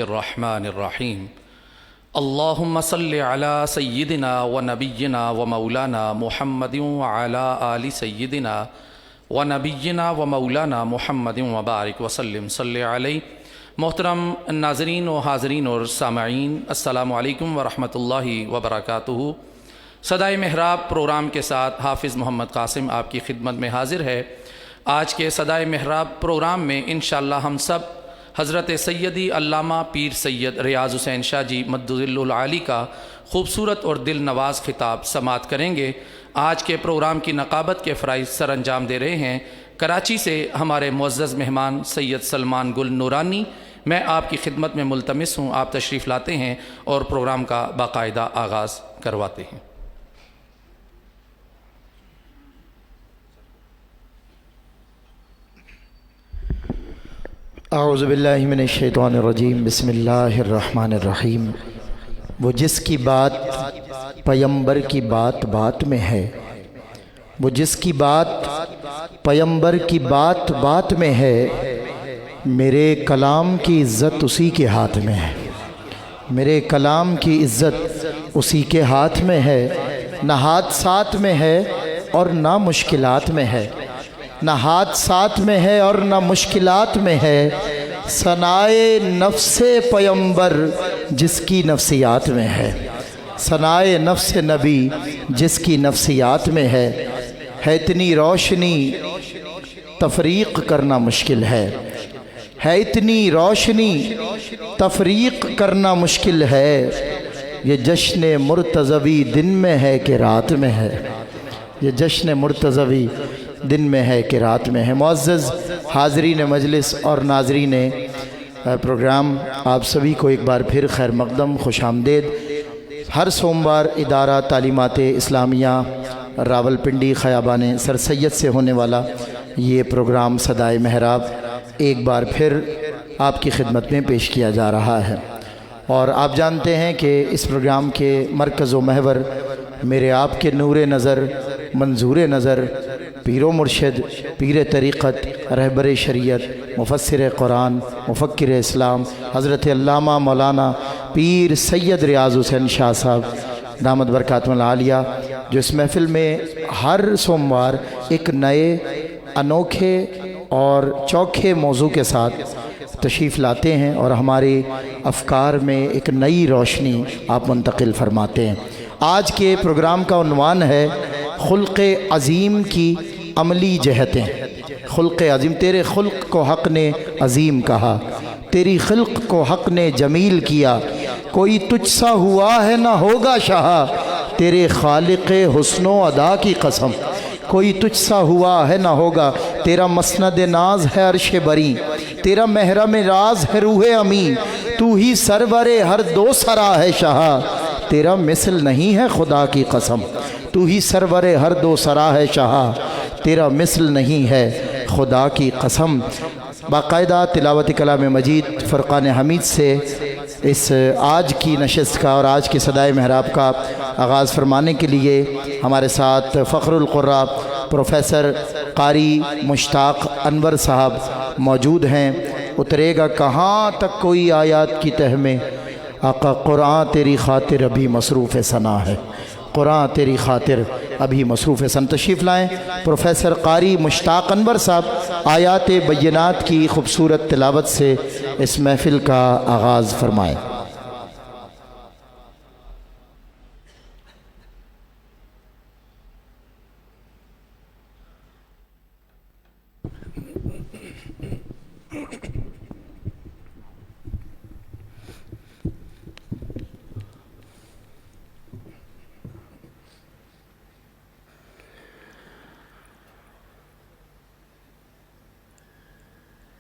الرحمن الرحیم اللہم صلی علی سیدنا و نبینا و مولانا محمد وعلی آل سیدنا و نبینا و مولانا محمد وبارک وسلم صلی علیہ۔ محترم ناظرین و حاضرین اور سامعین، السلام علیکم ورحمۃ اللہ وبرکاتہ۔ صدائے محراب پروگرام کے ساتھ حافظ محمد قاسم آپ کی خدمت میں حاضر ہے۔ آج کے صدائے محراب پروگرام میں انشاءاللہ ہم سب حضرت سیدی علامہ پیر سید ریاض حسین شاہ جی مدظل العالی کا خوبصورت اور دل نواز خطاب سماعت کریں گے۔ آج کے پروگرام کی نقابت کے فرائض سر انجام دے رہے ہیں کراچی سے ہمارے معزز مہمان سید سلمان گل نورانی۔ میں آپ کی خدمت میں ملتمس ہوں، آپ تشریف لاتے ہیں اور پروگرام کا باقاعدہ آغاز کرواتے ہیں۔ اعوذ باللہ من الشیطان الرجیم، بسم اللہ الرحمن الرحیم۔ وہ جس کی بات پیمبر کی بات بات میں ہے، وہ جس کی بات پیمبر کی بات بات میں ہے، میرے کلام کی عزت اسی کے ہاتھ میں ہے، میرے کلام کی عزت اسی کے ہاتھ میں ہے۔ نہ حادثات میں ہے اور نہ مشکلات میں ہے، نہ حادثات میں ہے اور نہ مشکلات میں ہے، ثنائے نفس پیمبر جس کی نفسیات میں ہے، ثنائے نفس نبی جس کی نفسیات میں ہے اتنی روشنی تفریق کرنا مشکل ہے اتنی روشنی تفریق کرنا مشکل ہے، یہ جشن مرتضوی دن میں ہے کہ رات میں ہے، یہ جشن مرتضوی دن میں ہے کہ رات میں ہے۔ معزز حاضرین مجلس اور ناظرین پروگرام، آپ سبھی کو ایک بار پھر خیر مقدم، خوش آمدید۔ ہر سوموار ادارہ تعلیمات اسلامیہ راولپنڈی خیابان سر سید سے ہونے والا یہ پروگرام صدائے محراب ایک بار پھر آپ کی خدمت میں پیش کیا جا رہا ہے، اور آپ جانتے ہیں کہ اس پروگرام کے مرکز و محور میرے آپ کے نور نظر، منظور نظر، پیر و مرشد، پیر طریقت، رہبر شریعت، مفسر قرآن، مفکر اسلام حضرت علامہ مولانا پیر سید ریاض حسین شاہ صاحب دامت برکاتہم العالیہ، جو اس محفل میں ہر سوموار ایک نئے انوکھے اور چوکھے موضوع کے ساتھ تشریف لاتے ہیں اور ہمارے افکار میں ایک نئی روشنی آپ منتقل فرماتے ہیں۔ آج کے پروگرام کا عنوان ہے خلق عظیم کی عملی جہتیں۔ خلق عظیم، تیرے خلق کو حق نے عظیم کہا، تیری خلق کو حق نے جمیل کیا، کوئی تجھ سا ہوا ہے نہ ہوگا شاہ، تیرے خالق حسن و ادا کی قسم، کوئی تجھ سا ہوا ہے نہ ہوگا، تیرا مسند ناز ہے عرش بری، تیرا محرم راز ہے روح امین، تو ہی سرور ہر دو سرا ہے شاہ، تیرا مثل نہیں ہے خدا کی قسم، تو ہی سرور ہر دو سرا ہے شاہ، تیرا مثل نہیں ہے خدا کی قسم۔ باقاعدہ تلاوت کلام مجید فرقان حمید سے اس آج کی نشست کا اور آج کی صدائے محراب کا آغاز فرمانے کے لیے ہمارے ساتھ فخر القراء پروفیسر قاری مشتاق انور صاحب موجود ہیں۔ اترے گا کہاں تک کوئی آیات کی تہ میں، آقا قرآن تیری خاطر ابھی مصروف ثنا ہے، قرآن تیری خاطر ابھی مصروف ثنا۔ تشریف لائیں پروفیسر قاری مشتاق انور صاحب، آیات بینات کی خوبصورت تلاوت سے اس محفل کا آغاز فرمائیں۔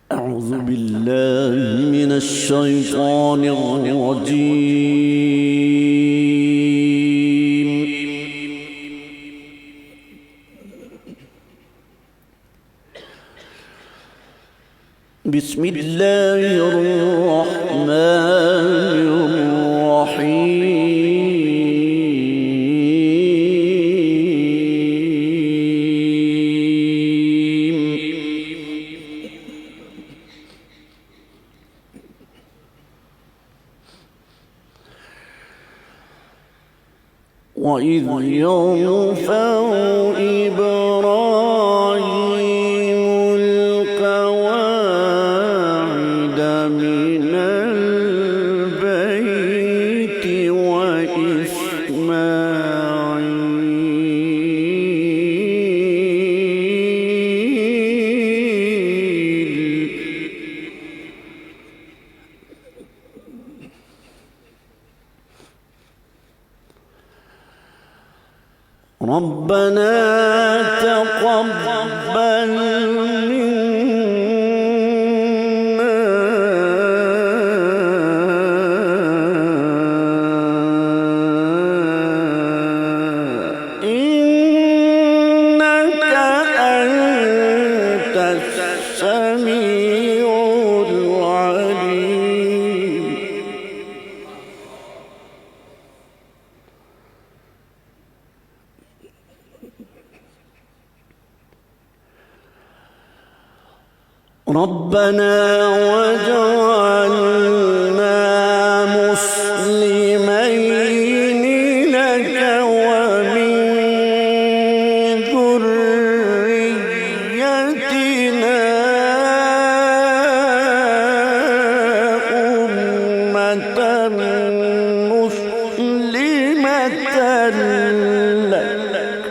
أعوذ بالله من الشيطان الرجيم بسم الله الرحمن الرحيم وإذ يرفع إبراهيم القواعد من البيت وإسماعيل ربنا تقبل منا إنك أنت السميع العليم ربنا وجعلنا مسلمين لك ومن ذريتنا أمة مسلمة لك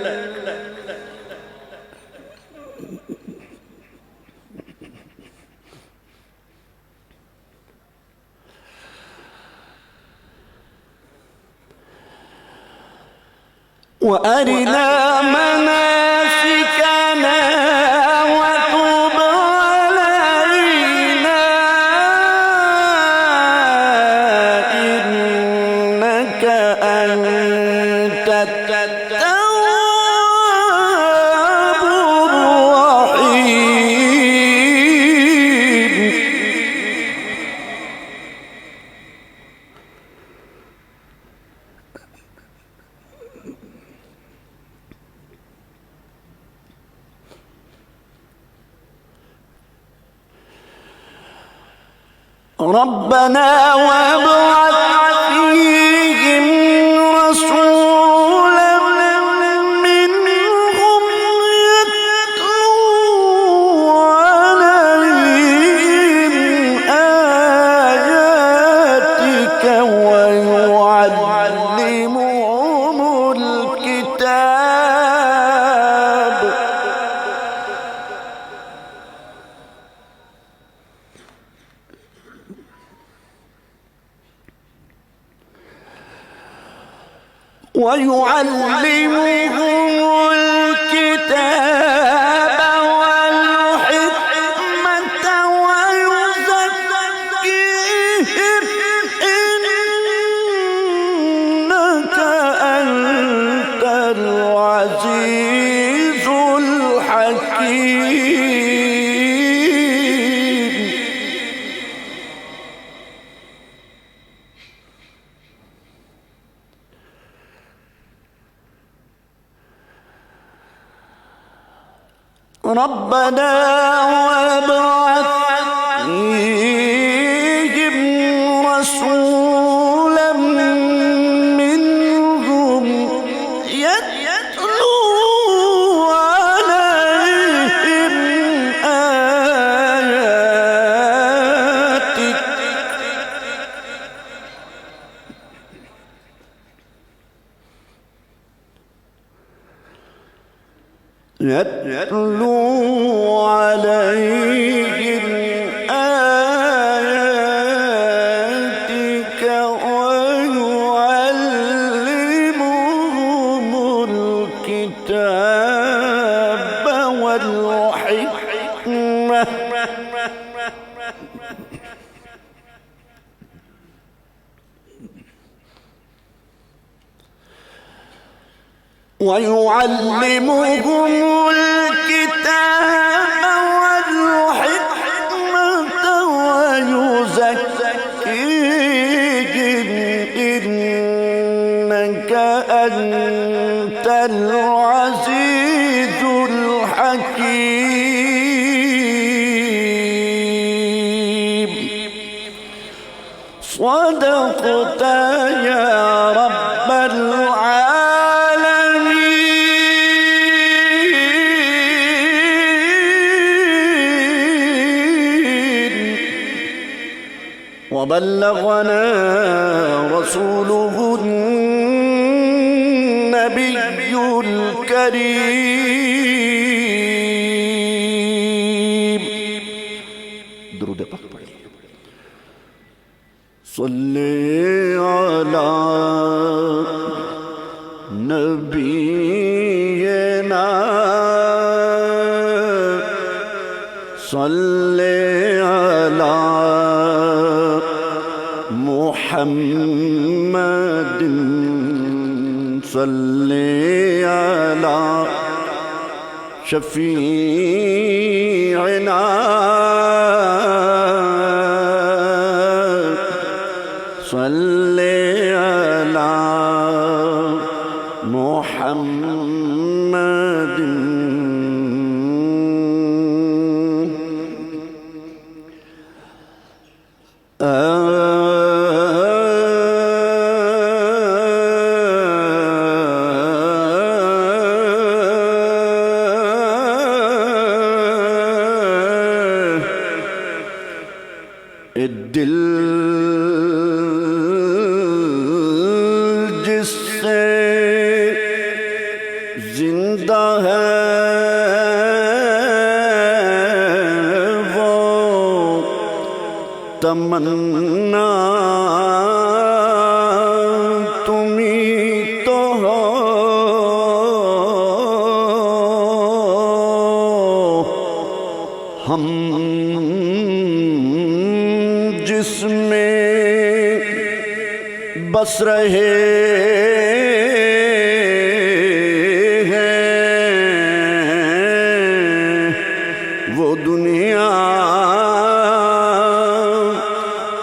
وأرنا مناسكنا وتب علينا إنك أنت التواب الرحيم ربنا وابعث فيهم رسولا منهم يتلو عليهم آياتك ويعلمهم الكتاب والحكمة ويزكيهم إنك أنت العزيز الحكيم ربنا وابعث فيهم رسولا منهم يتلو عليهم آياتك يتلو عليهم آياتك ويعلمهم الكتاب والحكمة ويعلمهم الكتاب والحكمة ويزكيهم إنك أنت العزيز الحكيم صدقت يا رب العالمين وبلغنا رسوله النبي الكريم درود پاک پڑھیں صلی علی نبینا صلی علی محمد صلی علی شفیعنا صلی علی محمد دل جس سے زندہ ہے وہ تمنا تمہیں تو ہو ہم جس میں بس رہے ہیں وہ دنیا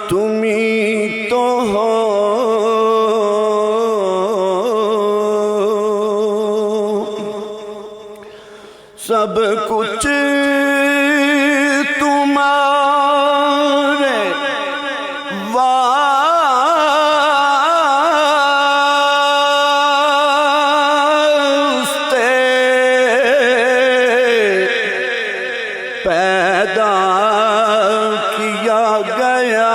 تمہیں تو ہو سب کچھ تمہارے واسطے پیدا کیا گیا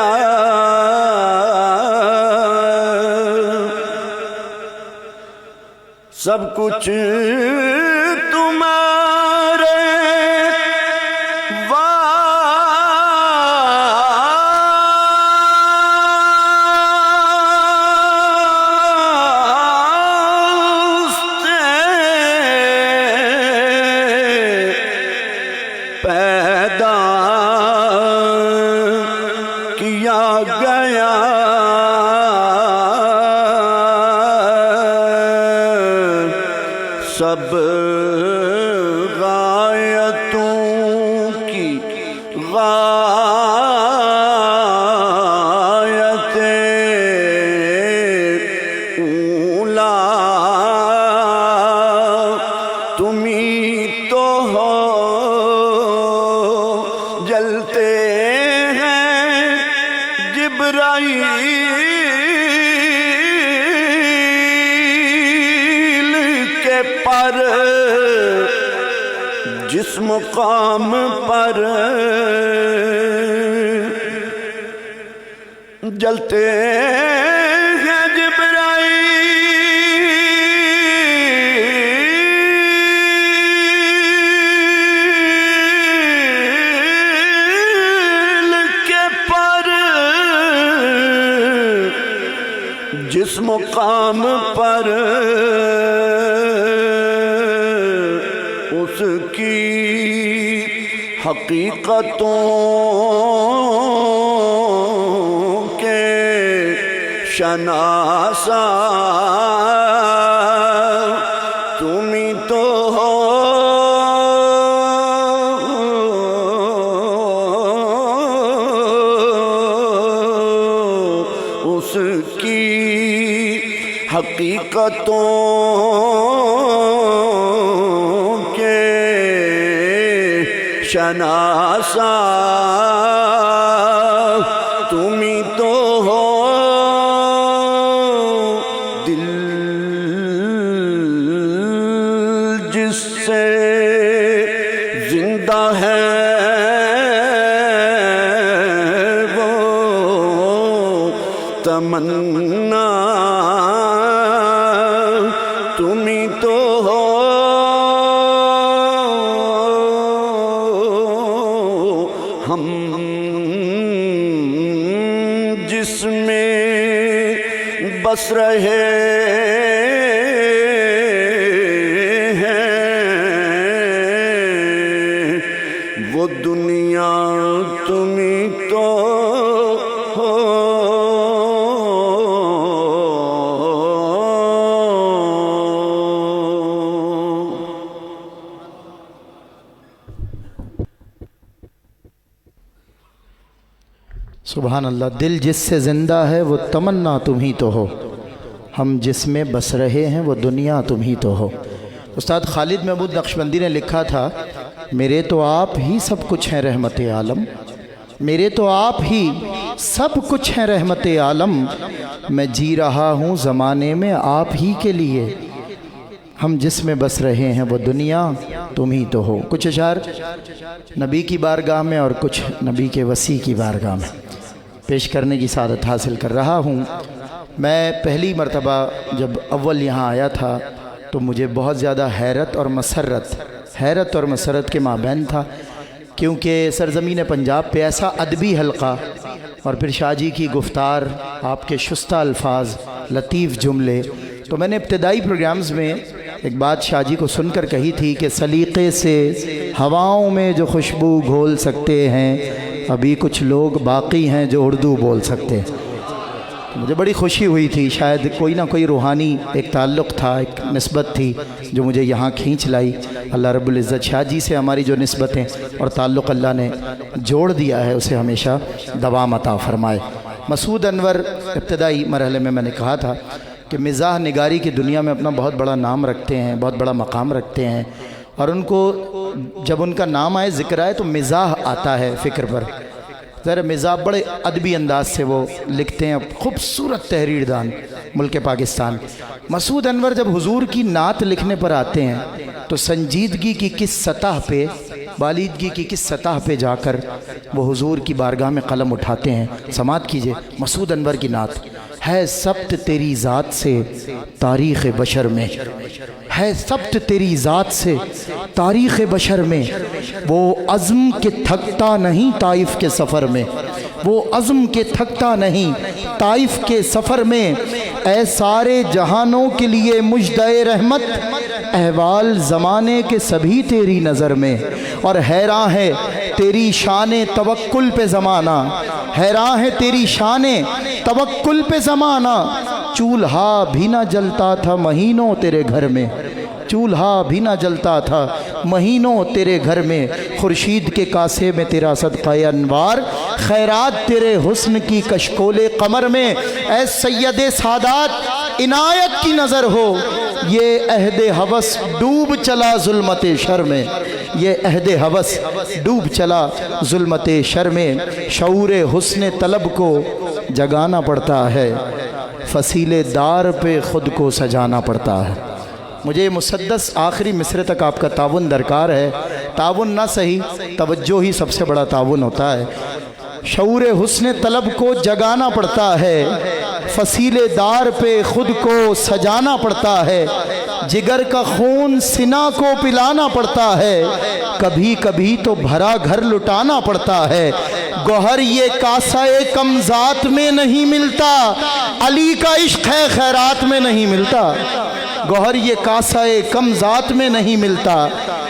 سب کچھ تمہارے پیدا کیا گیا سب غایتوں کی غایت اولا تمہیں تو ہو جلتے ہیں جبرائیل کے پر جس مقام پر جلتے ہیں جبرائیل کے پر جس مقام پر اس کی حقیقتوں کے شناسا تمہیں تو ہو اس کی حقیقتوں کے شناسا تمہیں تو ہو دل جس سے زندہ ہے وہ تمنا تم ہی تو ہو، ہم جس میں بس رہے وہ دنیا تم ہی تو ہو۔ سبحان اللہ، دل جس سے زندہ ہے وہ تمنا تم ہی تو ہو، ہم جس میں بس رہے ہیں وہ دنیا تم ہی تو ہو۔ استاد خالد محمود نقشبندی نے لکھا تھا، میرے تو آپ ہی سب کچھ ہیں رحمت عالم، میرے تو آپ ہی سب کچھ ہیں رحمت عالم، میں جی رہا ہوں زمانے میں آپ ہی کے لیے، ہم جس میں بس رہے ہیں وہ دنیا تم ہی تو ہو۔ کچھ اشعار نبی کی بارگاہ میں اور کچھ نبی کے وسیع کی بارگاہ میں پیش کرنے کی سعادت حاصل کر رہا ہوں۔ میں پہلی مرتبہ جب اول یہاں آیا تھا تو مجھے بہت زیادہ حیرت اور مسرت کے مابین تھا، کیونکہ سرزمین پنجاب پہ ایسا ادبی حلقہ اور پھر شاہ جی کی گفتار، آپ کے شستہ الفاظ، لطیف جملے، تو میں نے ابتدائی پروگرامز میں ایک بات شاہ جی کو سن کر کہی تھی کہ سلیقے سے ہواؤں میں جو خوشبو گھول سکتے ہیں، ابھی کچھ لوگ باقی ہیں جو اردو بول سکتے ہیں۔ مجھے بڑی خوشی ہوئی تھی، شاید کوئی نہ کوئی روحانی ایک تعلق تھا، ایک نسبت تھی جو مجھے یہاں کھینچ لائی۔ اللہ رب العزت شاہ جی سے ہماری جو نسبتیں اور تعلق اللہ نے جوڑ دیا ہے اسے ہمیشہ دوام عطا فرمائے۔ مسعود انور ابتدائی مرحلے میں نے کہا تھا کہ مزاح نگاری کی دنیا میں اپنا بہت بڑا نام رکھتے ہیں، بہت بڑا مقام رکھتے ہیں، اور ان کو جب ان کا نام آئے، ذکر آئے تو مزاح آتا ہے فکر پر۔ ذرا مزاح بڑے ادبی انداز سے وہ لکھتے ہیں، خوبصورت تحریر دان ملک پاکستان۔ مسعود انور جب حضور کی نعت لکھنے پر آتے ہیں تو سنجیدگی کی کس سطح پہ، بالیدگی کی کس سطح پہ جا کر وہ حضور کی بارگاہ میں قلم اٹھاتے ہیں۔ سماعت کیجئے مسعود انور کی نعت۔ ہے سبت تیری ذات سے تاریخ بشر میں، ہے سبت تیری ذات سے تاریخ بشر میں، وہ عزم کے تھکتا نہیں طائف کے سفر میں، وہ عزم کے تھکتا نہیں طائف کے سفر میں، اے سارے جہانوں کے لیے مجدہ رحمت، احوال زمانے کے سبھی تیری نظر میں، اور حیراں ہے تیری شان توکل پہ زمانہ، حیراں ہے تیری شان توکل پہ زمانہ، چولہا بھی نہ جلتا تھا مہینوں تیرے گھر میں، چولہا بھی نہ جلتا تھا مہینوں تیرے گھر میں، خورشید کے کاسے میں تیرا صدقہ انوار، خیرات تیرے حسن کی کشکول قمر میں، اے سید سادات عنایت کی نظر ہو، یہ عہد ہوس ڈوب چلا ظلمت شر میں، یہ عہد ہوس ڈوب چلا ظلمت شر میں، شعور حسن طلب کو جگانا پڑتا ہے، فصیل دار پہ خود کو سجانا پڑتا ہے۔ مجھے مسدس آخری مصرے تک آپ کا تعاون درکار ہے، تعاون نہ صحیح، توجہ ہی سب سے بڑا تعاون ہوتا ہے۔ شعور حسن طلب کو جگانا پڑتا ہے، فصیل دار پہ خود کو سجانا پڑتا ہے، جگر کا خون سنا کو پلانا پڑتا ہے، کبھی کبھی تو بھرا گھر لٹانا پڑتا ہے، گوہر یہ کاسہ کم ذات میں نہیں ملتا، علی کا عشق ہے خیرات میں نہیں ملتا، گوہر یہ کاسہ کم ذات میں نہیں ملتا،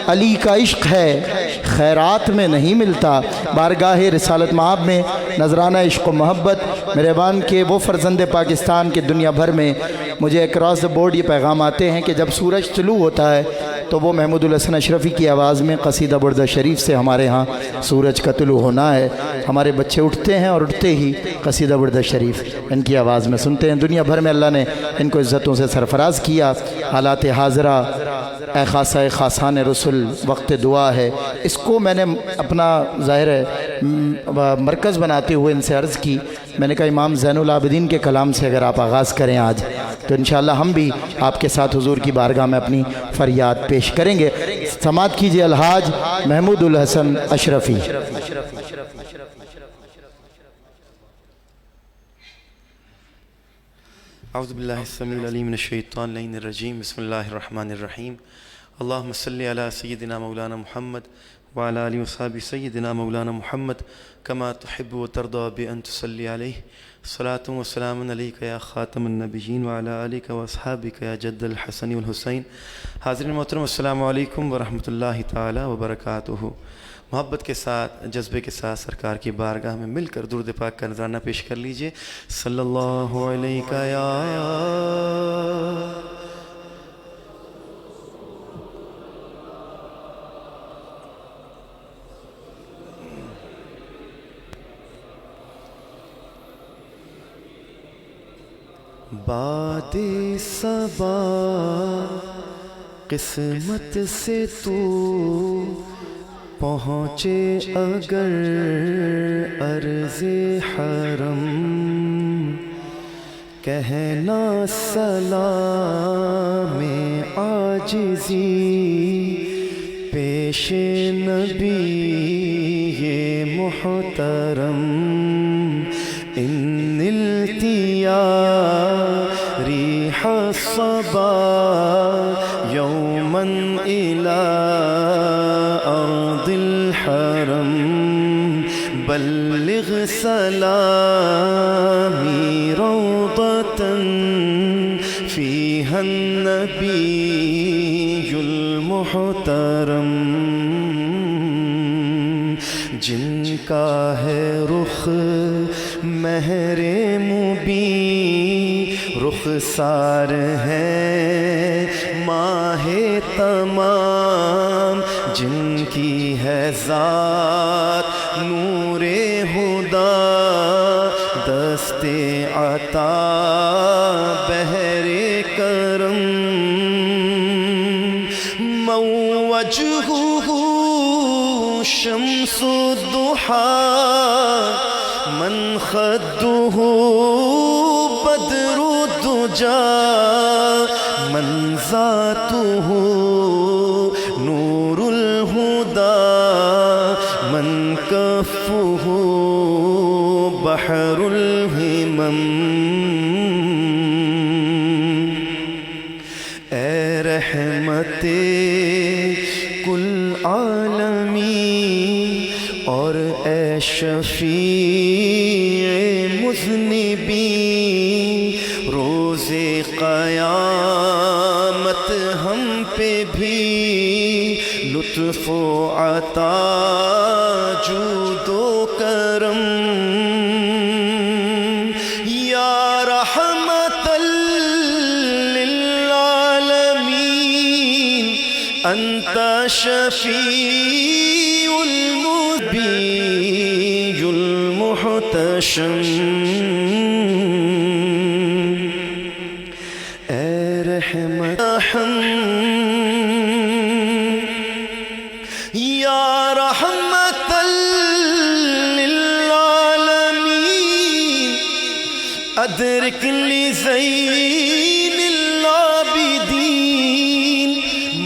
علی کا عشق ہے خیرات میں نہیں ملتا۔ بارگاہ رسالت مآب میں نذرانہ عشق و محبت میرے بان کے وہ فرزند پاکستان کے دنیا بھر میں مجھے اکراس دا بورڈ یہ پیغام آتے ہیں کہ جب سورج طلوع ہوتا ہے تو وہ محمود الحسن اشرفی کی آواز میں قصیدہ بردہ شریف سے ہمارے ہاں سورج کا طلوع ہونا ہے۔ ہمارے بچے اٹھتے ہیں اور اٹھتے ہی قصیدہ بردہ شریف ان کی آواز میں سنتے ہیں۔ دنیا بھر میں اللہ نے ان کو عزتوں سے سرفراز کیا۔ حالات حاضرہ اے خاصہ خاصان رسول وقت دعا ہے، اس کو میں نے اپنا ظاہر ہے مرکز بناتے ہوئے ان سے عرض کی، میں نے کہا امام زین العابدین کے کلام سے اگر آپ آغاز کریں آج تو انشاءاللہ ہم بھی آپ کے ساتھ حضور کی بارگاہ میں اپنی فریاد پیش کریں گے۔ سماعت کیجئے الحاج محمود الحسن اشرفی۔ اعوذ باللہ السمیع العلیم من الشیطان اللعین الرجیم بسم اللہ الرحمن الرحیم اللہم صلی علی سیدنا مولانا محمد وعلی آلہ وصحبہ سیدنا مولانا محمد کما تحب و ترضى بأن تصلی علیہ صلاة و سلام علیک یا خاتم النبیین وعلی آلک و اصحابک یا جد الحسن والحسین۔ حاضرین محترم السلام علیکم ورحمۃ اللہ تعالی وبرکاتہ۔ محبت کے ساتھ جذبے کے ساتھ سرکار کی بارگاہ میں مل کر درود پاک کا نذرانہ پیش کر لیجئے۔ صلی اللہ علیہ یا باد صبا قسمت سے تو پہنچے اگر عرض حرم، کہنا سلام عاجزی پیش نبی یہ محترم، ان التیا ریح الصبا یوما الى ارض الحرم، بلغ سلامی روضة فيها النبي المحترم، جن کا ہے رخ مہر مبین، رخسار ہے ماہ تمام، جن کی ہے ذات نور ہدا، دست عطا بحر کرم، موجہہ شمس الضحا، من خدہ بدر الدجا، من ذاتہ نور الہدا، من کفہ بحر الہمم، اے رحمت کل عالمین اور اے شفیع مذنبین، روز قیامت ہم پہ بھی لطف و عطا جود و کرم، یا رحمت للعالمین انت شفیع المذنبین المحتشم، اے رحمت یا رحمت للعالمین ادرک لزین العابدین،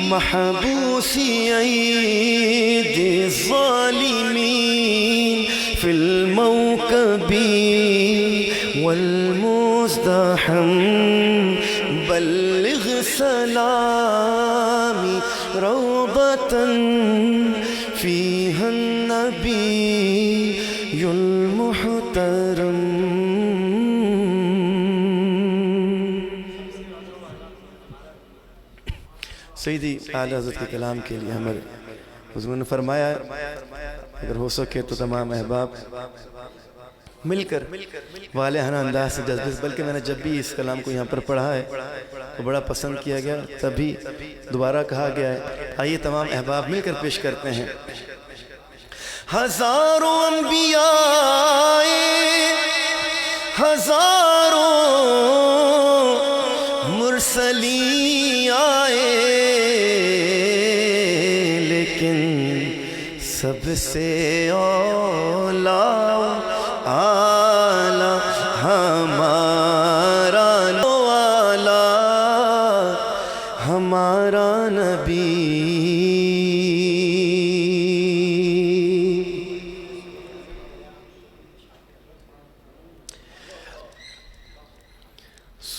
محبوسی عید الظالمین فی الموکب والمزدحم، بلغ سلامی روضة فيها النبي المحترم۔ سیدی اعلیٰ حضرت کے کلام کے لیے ہمارے حضور نے فرمایا اگر ہو سکے تو تمام احباب مل کر والہانہ انداز سے جذبے، بلکہ میں نے جب بھی اس کلام کو یہاں پر پڑھا ہے تو بڑا پسند کیا گیا، تبھی دوبارہ کہا گیا ہے۔ آئیے تمام احباب مل کر پیش کرتے ہیں۔ ہزاروں انبیاء، ہزاروں مرسلین آئے، لیکن سب سے اولا اعلیٰ ہمارا والا ہمارا نبی،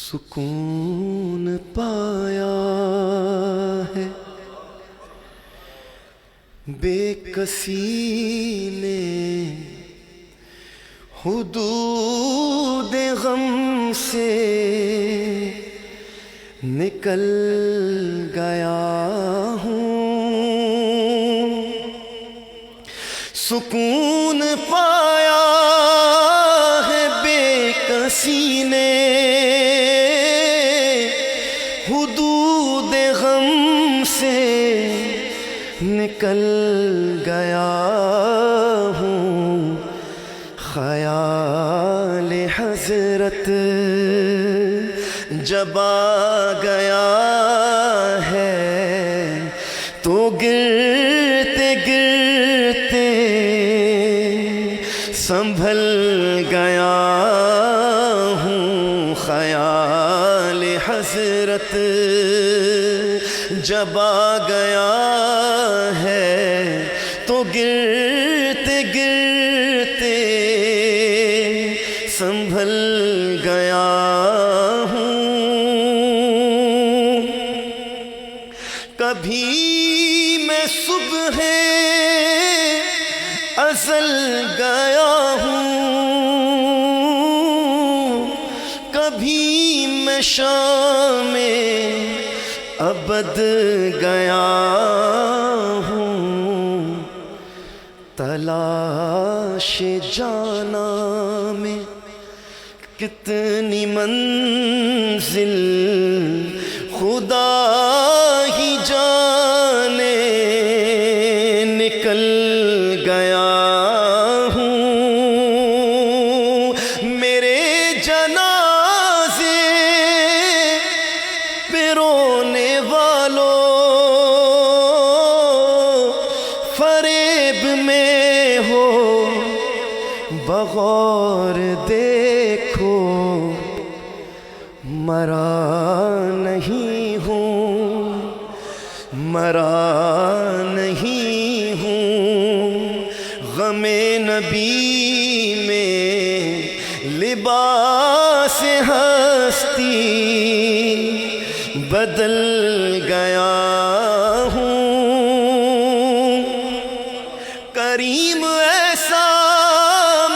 سکون پایا ہے بے کسی نے حدود غم سے نکل گیا ہوں سکون پایا ہے بے کسی نے حدود غم سے نکل گیا ہوں خیال حضرت جب آ گیا ہے تو گرتے گرتے سنبھل گیا ہوں خیال حضرت جب آ گیا ہے تو گرتے گرتے سنبھل گیا ہوں کبھی میں صبح ازل گیا ہوں کبھی میں شام ابد گیا ہوں تلاش جانا میں کتنی منزل خدا ہی جانے نکل گیا ہوں میرے جنازے پہ رونے والوں فریب میں ہو بغور دیکھو مرا نہیں ہوں مرا نہیں ہوں غم نبی میں لباس ہستی بدل گیا ہوں کریم ایسا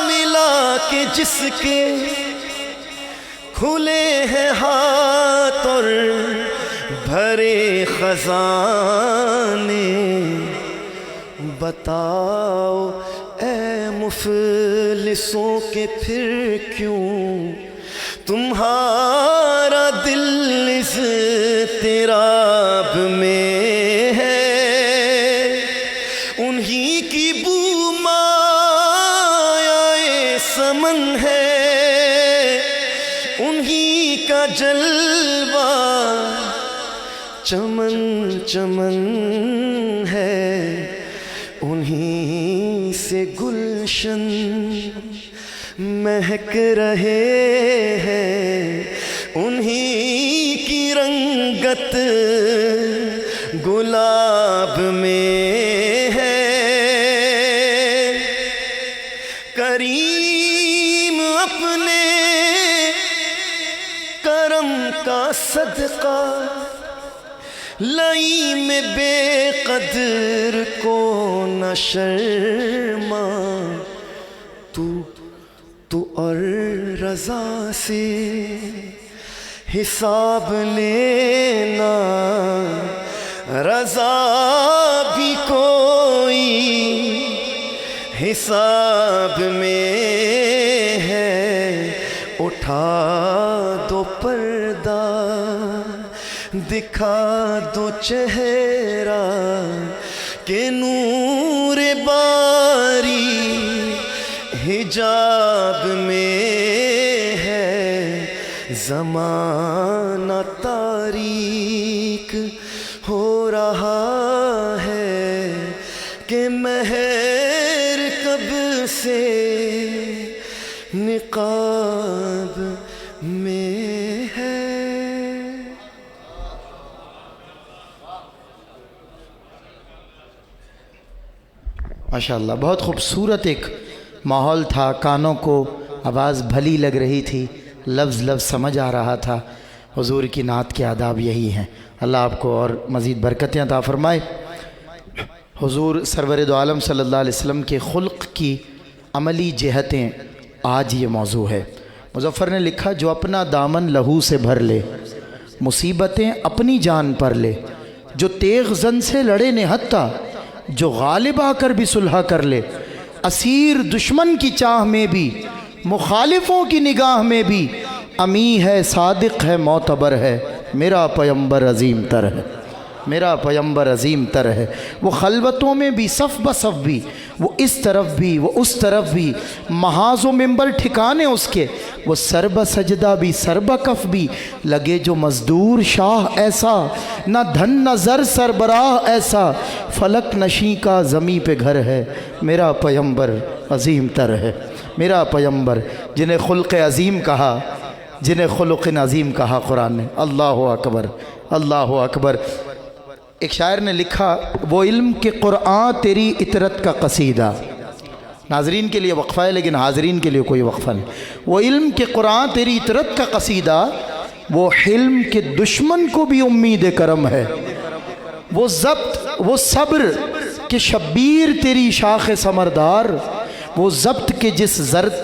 ملا کہ جس کے کھلے ہیں ہاتھ اور بھرے خزانے بتاؤ اے مفلسوں کے پھر کیوں تمہارا دل اضطراب میں ہے انہی کی بو مایہ سمن ہے انہی کا جلوہ چمن چمن ہے انہی سے گلشن مہک رہے ہیں انہی کی رنگت گلاب میں ہے کریم اپنے کرم کا صدقہ لائی میں بے قدر کو نہ شرما تو اور رضا سے حساب لینا رضا بھی کوئی حساب میں ہے اٹھا دو پردہ دکھا دو چہرہ کہ نور باری حجاب میں ہے زمانہ تاریک ہو رہا ہے کہ مہر کب سے نقاب میں ہے ماشاءاللہ بہت خوبصورت ایک ماحول تھا کانوں کو آواز بھلی لگ رہی تھی لفظ لفظ سمجھ آ رہا تھا۔ حضور کی نعت کے آداب یہی ہیں۔ اللہ آپ کو اور مزید برکتیں عطا فرمائے۔ حضور سرور دو عالم صلی اللہ علیہ وسلم کے خلق کی عملی جہتیں آج یہ موضوع ہے۔ مظفر نے لکھا، جو اپنا دامن لہو سے بھر لے، مصیبتیں اپنی جان پر لے، جو تیغ زن سے لڑے نہتا، جو غالب آ کر بھی صلح کر لے، اسیر دشمن کی چاہ میں بھی، مخالفوں کی نگاہ میں بھی، امی ہے، صادق ہے، معتبر ہے، میرا پیمبر عظیم تر ہے، میرا پیمبر عظیم تر ہے۔ وہ خلوتوں میں بھی، صف بصف بھی، وہ اس طرف بھی، وہ اس طرف بھی، محاذ و منبر ٹھکانے اس کے، وہ سر بسجدہ بھی، سر بکف بھی، لگے جو مزدور شاہ ایسا، نہ دھن نہ زر سربراہ ایسا، فلک نشیں کا زمیں پہ گھر ہے، میرا پیمبر عظیم تر ہے، میرا پیمبر۔ جنہیں خلق عظیم کہا، جنہیں خلق عظیم کہا قرآن نے۔ اللہ اکبر، اللہ اکبر۔ ایک شاعر نے لکھا، وہ علم کے قرآن تیری اطرت کا قصیدہ۔ ناظرین کے لیے وقفہ ہے لیکن حاضرین کے لیے کوئی وقفہ نہیں۔ وہ علم کے قرآن تیری اطرت کا قصیدہ، وہ حلم کے دشمن کو بھی امید کرم ہے، وہ ضبط، وہ صبر کہ شبیر تیری شاخ ثمردار، وہ ضبط کے جس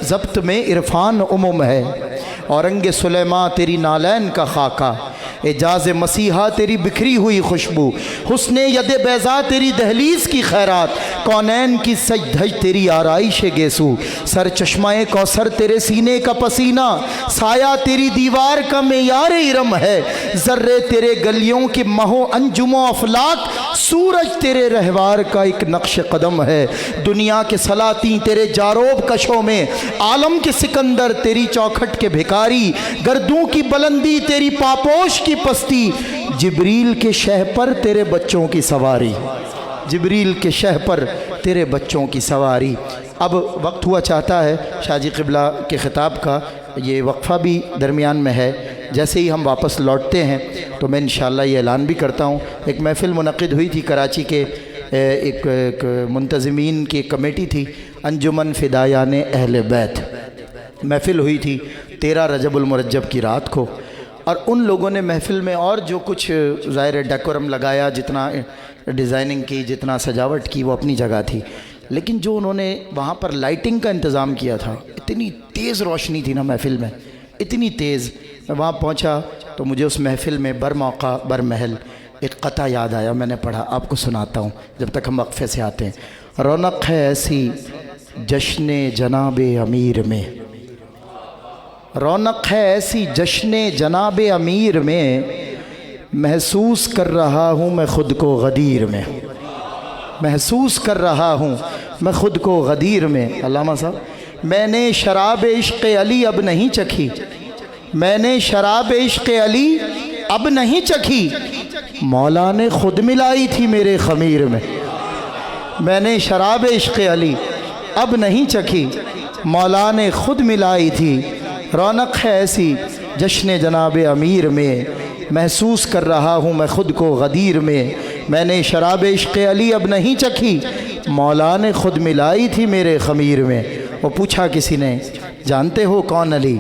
ضبط میں عرفان عموم ہے، اورنگ سلیمان تیری نالین کا خاکہ، اعجاز مسیحا تیری بکھری ہوئی خوشبو، حسن ید بیضا تیری دہلیز کی خیرات، کونین کی سج دھج تیری آرائش گیسو، سر چشمہ کوثر تیرے سینے کا پسینہ، سایہ تیری دیوار کا معیار ارم ہے، ذرے تیرے گلیوں کے مہو انجم و افلاک، سورج تیرے رہوار کا ایک نقش قدم ہے، دنیا کے سلاطین تیرے جاروب کشوں میں، عالم کے سکندر تیری چوکھٹ کے بھکاری، گردوں کی بلندی تیری پاپوش کی پستی، جبریل کے شہ پر تیرے بچوں کی سواری، جبریل کے شہ پر تیرے بچوں کی سواری۔ اب وقت ہوا چاہتا ہے شاہ جی قبلہ کے خطاب کا، یہ وقفہ بھی درمیان میں ہے، جیسے ہی ہم واپس لوٹتے ہیں تو میں انشاءاللہ یہ اعلان بھی کرتا ہوں۔ ایک محفل منعقد ہوئی تھی کراچی کے، ایک منتظمین کی کمیٹی تھی، انجمن فدایان اہل بیت، محفل ہوئی تھی 13 رجب المرجب کی رات کو، اور ان لوگوں نے محفل میں اور جو کچھ ظاہر ڈیکورم لگایا، جتنا ڈیزائننگ کی، جتنا سجاوٹ کی، وہ اپنی جگہ تھی، لیکن جو انہوں نے وہاں پر لائٹنگ کا انتظام کیا تھا، اتنی تیز روشنی تھی نا محفل میں، اتنی تیز۔ میں وہاں پہنچا تو مجھے اس محفل میں بر موقع بر محل ایک قطعہ یاد آیا، میں نے پڑھا، آپ کو سناتا ہوں جب تک ہم وقفے سے آتے ہیں۔ رونق ہے ایسی جشن جناب امیر میں، رونق ہے ایسی جشن جناب امیر میں، محسوس کر رہا ہوں میں خود کو غدیر میں، محسوس کر رہا ہوں میں خود کو غدیر میں۔ علامہ صاحب، میں نے شراب عشق علی اب نہیں چکھی، میں نے شراب عشق علی اب نہیں چکھی، مولا نے خود ملائی تھی میرے خمیر میں، میں نے شراب عشق علی اب نہیں چکھی، مولا نے خود ملائی تھی، رونق ہے ایسی جشن جناب امیر میں، محسوس کر رہا ہوں میں خود کو غدیر میں، میں نے شراب عشق علی اب نہیں چکھی، مولا نے خود ملائی تھی میرے خمیر میں۔ وہ پوچھا کسی نے، جانتے ہو کون علی؟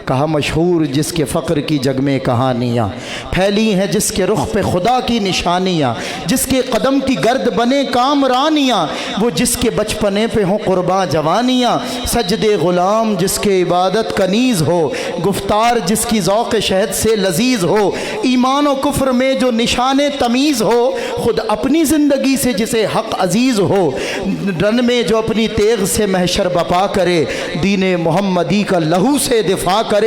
کہا مشہور جس کے فقر کی جگ میں کہانیاں پھیلی ہیں، جس کے رخ پہ خدا کی نشانیاں، جس کے قدم کی گرد بنے کامرانیاں، وہ جس کے بچپنے پہ ہوں قرباں جوانیاں، سجدے غلام جس کے عبادت کا نیز ہو، گفتار جس کی ذوق شہد سے لذیذ ہو، ایمان و کفر میں جو نشان تمیز ہو، خود اپنی زندگی سے جسے حق عزیز ہو، رن میں جو اپنی تیغ سے محشر بپا کرے، دین محمدی کا لہو سے دفاع کرے،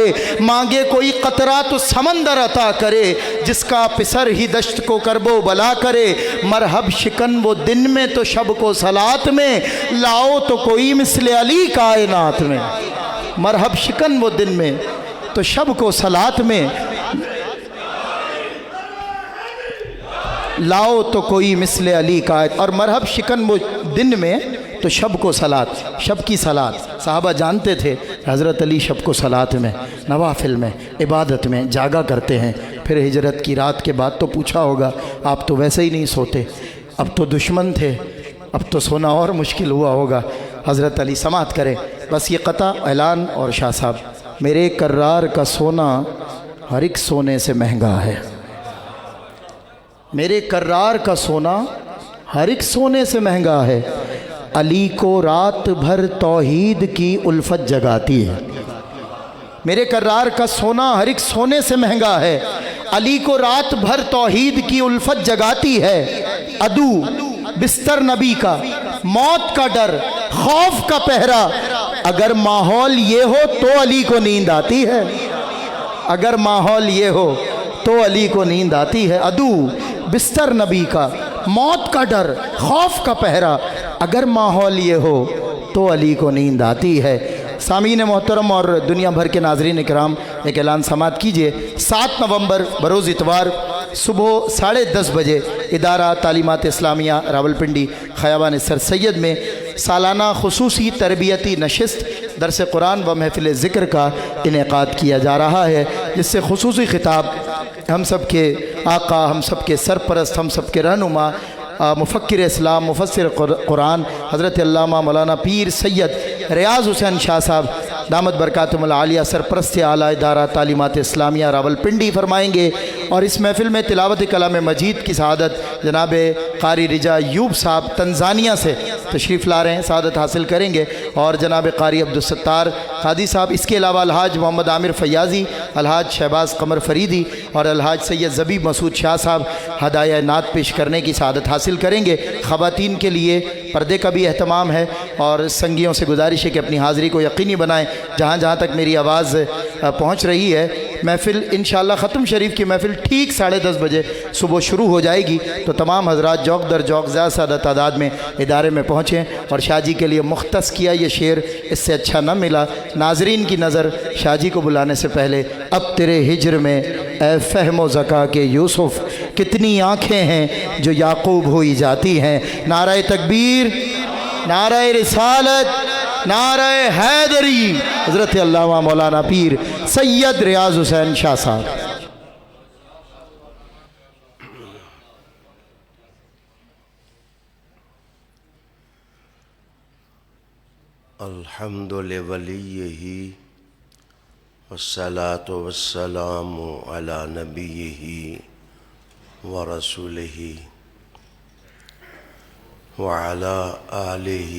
مانگے کوئی قطرہ تو سمندر عطا کرے، جس کا پسر ہی دشت کو کرب و بلا کرے، مرحب شکن وہ دن میں تو شب کو صلات میں، لاؤ تو کوئی مثل علی کائنات میں، مرحب شکن وہ دن میں تو شب کو صلات میں، لاؤ تو کوئی مثل علی کائنات، اور مرحب شکن وہ دن میں تو شب کو صلات، شب کی صلات صحابہ جانتے تھے، حضرت علی شب کو صلات میں، نوافل میں، عبادت میں جاگا کرتے ہیں۔ پھر ہجرت کی رات کے بعد تو پوچھا ہوگا، آپ تو ویسے ہی نہیں سوتے، اب تو دشمن تھے، اب تو سونا اور مشکل ہوا ہوگا۔ حضرت علی سماعت کریں، بس یہ قطع اعلان اور شاہ صاحب میرے کرار کا سونا ہر ایک سونے سے مہنگا ہے، میرے کرار کا سونا ہر ایک سونے سے مہنگا ہے، علی کو رات بھر توحید کی الفت جگاتی ہے۔ میرے کرار کا سونا ہر ایک سونے سے مہنگا ہے، علی کو رات بھر توحید کی الفت جگاتی ہے۔ عدو بستر نبی کا، موت کا ڈر، خوف کا پہرا، اگر ماحول یہ ہو تو علی کو نیند آتی ہے، اگر ماحول یہ ہو تو علی کو نیند آتی ہے۔ عدو بستر نبی کا، موت کا ڈر، خوف کا پہرا، اگر ماحول یہ ہو تو علی کو نیند آتی ہے۔ سامعین محترم اور دنیا بھر کے ناظرین اکرام، ایک اعلان سماعت کیجئے۔ 7 نومبر بروز اتوار صبح 10:30 بجے ادارہ تعلیمات اسلامیہ راولپنڈی خیابان سر سید میں سالانہ خصوصی تربیتی نشست درس قرآن و محفل ذکر کا انعقاد کیا جا رہا ہے، جس سے خصوصی خطاب ہم سب کے آقا، ہم سب کے سرپرست، ہم سب کے رہنما، مفکر اسلام، مفسر قرآن حضرت علامہ مولانا پیر سید ریاض حسین شاہ صاحب دامت برکاتہم العالیہ سرپرست اعلیٰ ادارہ تعلیمات اسلامیہ راولپنڈی فرمائیں گے، اور اس محفل میں تلاوت کلام مجید کی سعادت جناب قاری رجا ایوب صاحب تنزانیہ سے تشریف لا رہے ہیں، سعادت حاصل کریں گے، اور جناب قاری عبدالستار قادی صاحب، اس کے علاوہ الحاج محمد عامر فیاضی، الحاج شہباز قمر فریدی اور الحاج سید زبیب مسعود شاہ صاحب ہدایہ نعت پیش کرنے کی سعادت حاصل کریں گے۔ خواتین کے لیے پردے کا بھی اہتمام ہے، اور سنگیوں سے گزارش ہے کہ اپنی حاضری کو یقینی بنائیں۔ جہاں جہاں تک میری آواز پہنچ رہی ہے، محفل انشاءاللہ ختم شریف کی محفل ٹھیک 10:30 بجے صبح شروع ہو جائے گی، تو تمام حضرات جوق در جوق زیادہ سے زیادہ تعداد میں ادارے میں پہنچیں، اور شاہ جی کے لیے مختص کیا یہ شعر اس سے اچھا نہ ملا۔ ناظرین کی نظر شاہ جی کو بلانے سے پہلے، اب تیرے ہجر میں اے فہم و ذکا کے یوسف، کتنی آنکھیں ہیں جو یعقوب ہوئی جاتی ہیں۔ نعرہ تکبیر، نعرہ رسالت، نعرہ حیدری، حضرت علامہ مولانا پیر سید ریاض حسین شاہ صاحب۔ الحمد لولیہ والصلاة والسلام علی نبیہ ورسولہ وعلی آلہ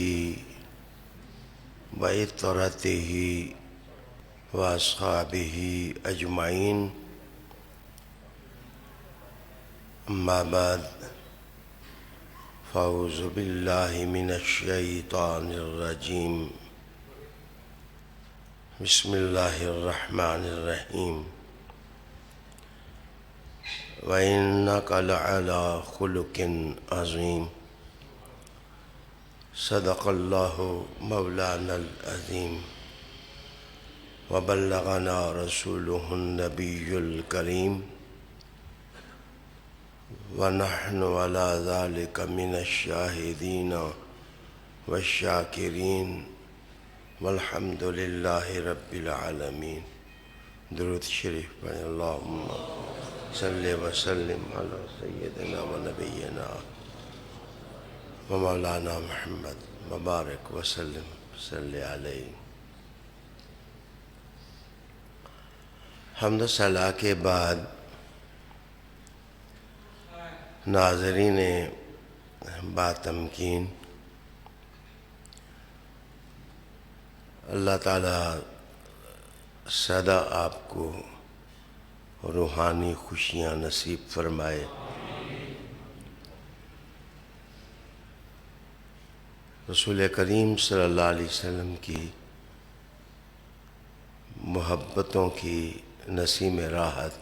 وعطرتہ واصحابہ اجمعین، اما بعد، فاعوذ باللہ من الشیطان الرجیم، بسم اللہ الرحمن الرحیم، وَإِنَّكَ لَعَلَىٰ خُلُقٍ عَظِيمٍ، صدق اللہ مولانا العظیم، وبلغنا رسولہ النبی الکریم، ونحن علی ذلک من الشاہدین والشاکرین، والحمد للہ رب العالمین۔ درود شریف پڑھیں۔ اللہم صلی وسلم علی سیدنا و نبینا و مولانا محمد مبارک وسلم صلی علیہ۔ حمد و ثنا کے بعد ناظرین باتمکین، اللہ تعالیٰ سدا آپ کو روحانی خوشیاں نصیب فرمائے۔ رسول کریم صلی اللہ علیہ وسلم کی محبتوں کی نسیم راحت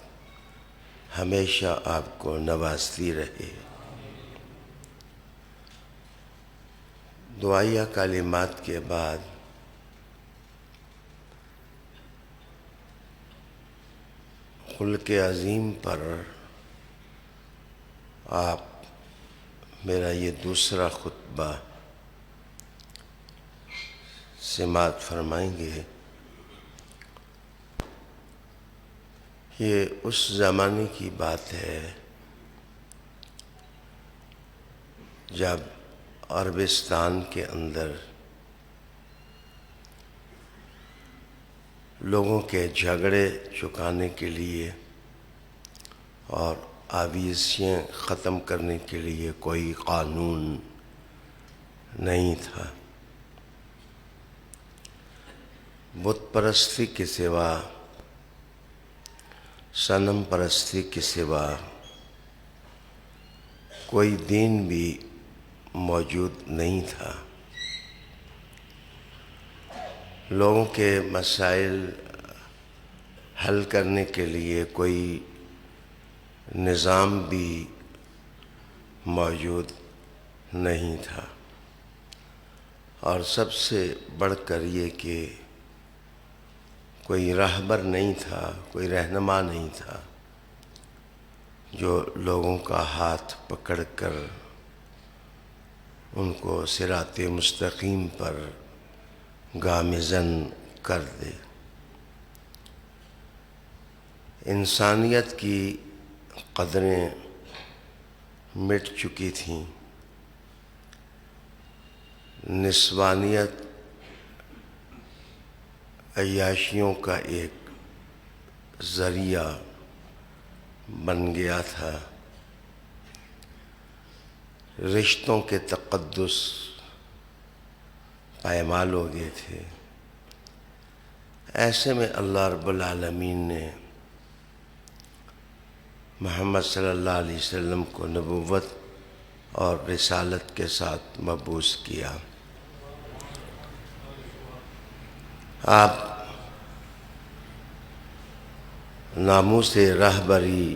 ہمیشہ آپ کو نوازتی رہے۔ دعائیہ کلمات کے بعد خلق عظیم پر آپ میرا یہ دوسرا خطبہ سماعت فرمائیں گے۔ یہ اس زمانے کی بات ہے جب عربستان کے اندر لوگوں کے جھگڑے چکانے کے لیے اور آویزیاں ختم کرنے کے لیے کوئی قانون نہیں تھا۔ بت پرستی کے سوا، صنم پرستی کے سوا کوئی دین بھی موجود نہیں تھا۔ لوگوں کے مسائل حل کرنے کے لیے کوئی نظام بھی موجود نہیں تھا، اور سب سے بڑھ کر یہ کہ کوئی راہبر نہیں تھا، کوئی رہنما نہیں تھا جو لوگوں کا ہاتھ پکڑ کر ان کو صراط مستقیم پر گامزن کر دے۔ انسانیت کی قدریں مٹ چکی تھیں، نسوانیت عیاشیوں کا ایک ذریعہ بن گیا تھا، رشتوں کے تقدس پائمال ہو گئے تھے۔ ایسے میں اللہ رب العالمین نے محمد صلی اللہ علیہ وسلم کو نبوت اور رسالت کے ساتھ مبعوث کیا۔ آپ ناموس رہبری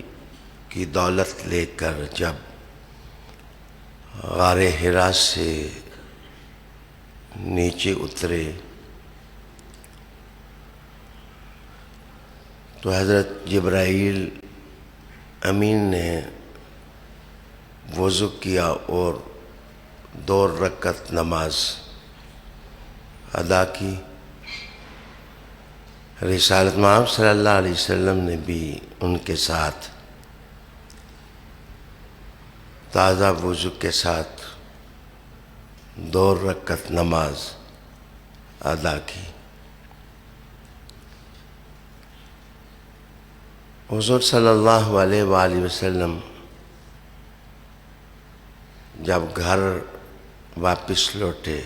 کی دولت لے کر جب غار حرا سے نیچے اترے تو حضرت جبرائیل امین نے وضو کیا اور 2 رکعت نماز ادا کی۔ رسالت محمد صلی اللہ علیہ وسلم نے بھی ان کے ساتھ تازہ وضو کے ساتھ 2 رکعت نماز ادا کی۔ حضور صلی اللہ علیہ وآلہ وسلم جب گھر واپس لوٹے،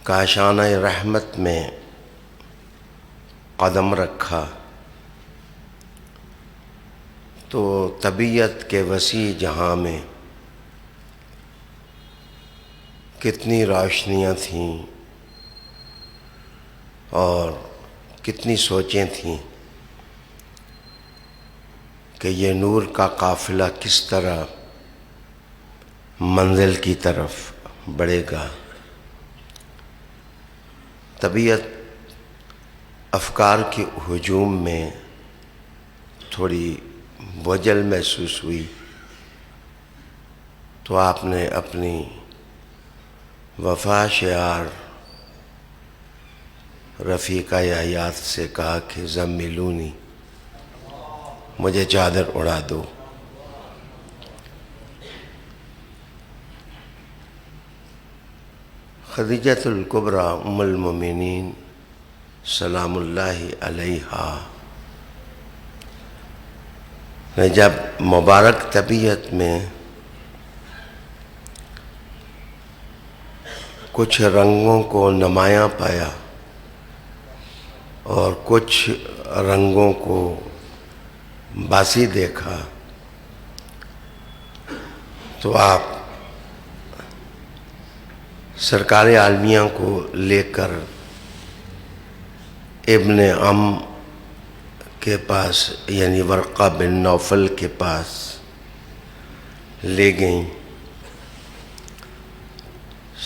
کاشانہ رحمت میں قدم رکھا تو طبیعت کے وسیع جہاں میں کتنی روشنیاں تھیں اور کتنی سوچیں تھیں کہ یہ نور کا قافلہ کس طرح منزل کی طرف بڑھے گا۔ طبیعت افکار کے ہجوم میں تھوڑی وجل محسوس ہوئی تو آپ نے اپنی وفا شعار رفیقہ حیات سے کہا کہ زملونی، مجھے چادر اڑا دو۔ خدیجۃ الکبریٰ ام المومنین سلام اللہ علیہا نے جب مبارک طبیعت میں کچھ رنگوں کو نمایاں پایا اور کچھ رنگوں کو باسی دیکھا تو آپ سرکار عالمیہ کو لے کر ابن عم کے پاس یعنی ورقہ بن نوفل کے پاس لے گئیں۔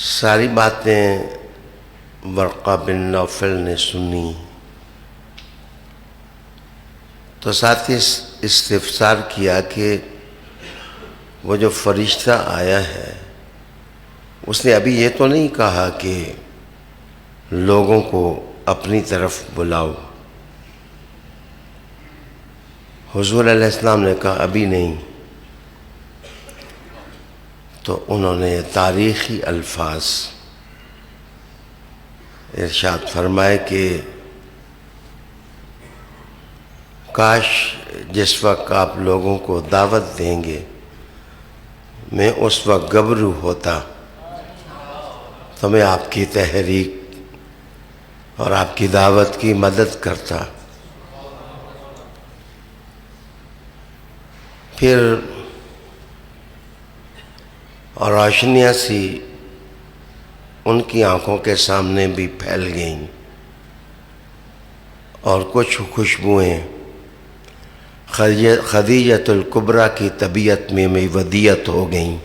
ساری باتیں ورقہ بن نوفل نے سنی تو ساتھ ہی استفسار کیا کہ وہ جو فرشتہ آیا ہے اس نے ابھی یہ تو نہیں کہا کہ لوگوں کو اپنی طرف بلاؤ؟ حضور علیہ السلام نے کہا ابھی نہیں۔ تو انہوں نے تاریخی الفاظ ارشاد فرمائے کہ کاش جس وقت آپ لوگوں کو دعوت دیں گے میں اس وقت گبرو ہوتا تو میں آپ کی تحریک اور آپ کی دعوت کی مدد کرتا. پھر روشنیاں سی ان کی آنکھوں کے سامنے بھی پھیل گئیں اور کچھ خوشبوئیں خدیجۃ الکبریٰ کی طبیعت میں ودیعت ہو گئیں.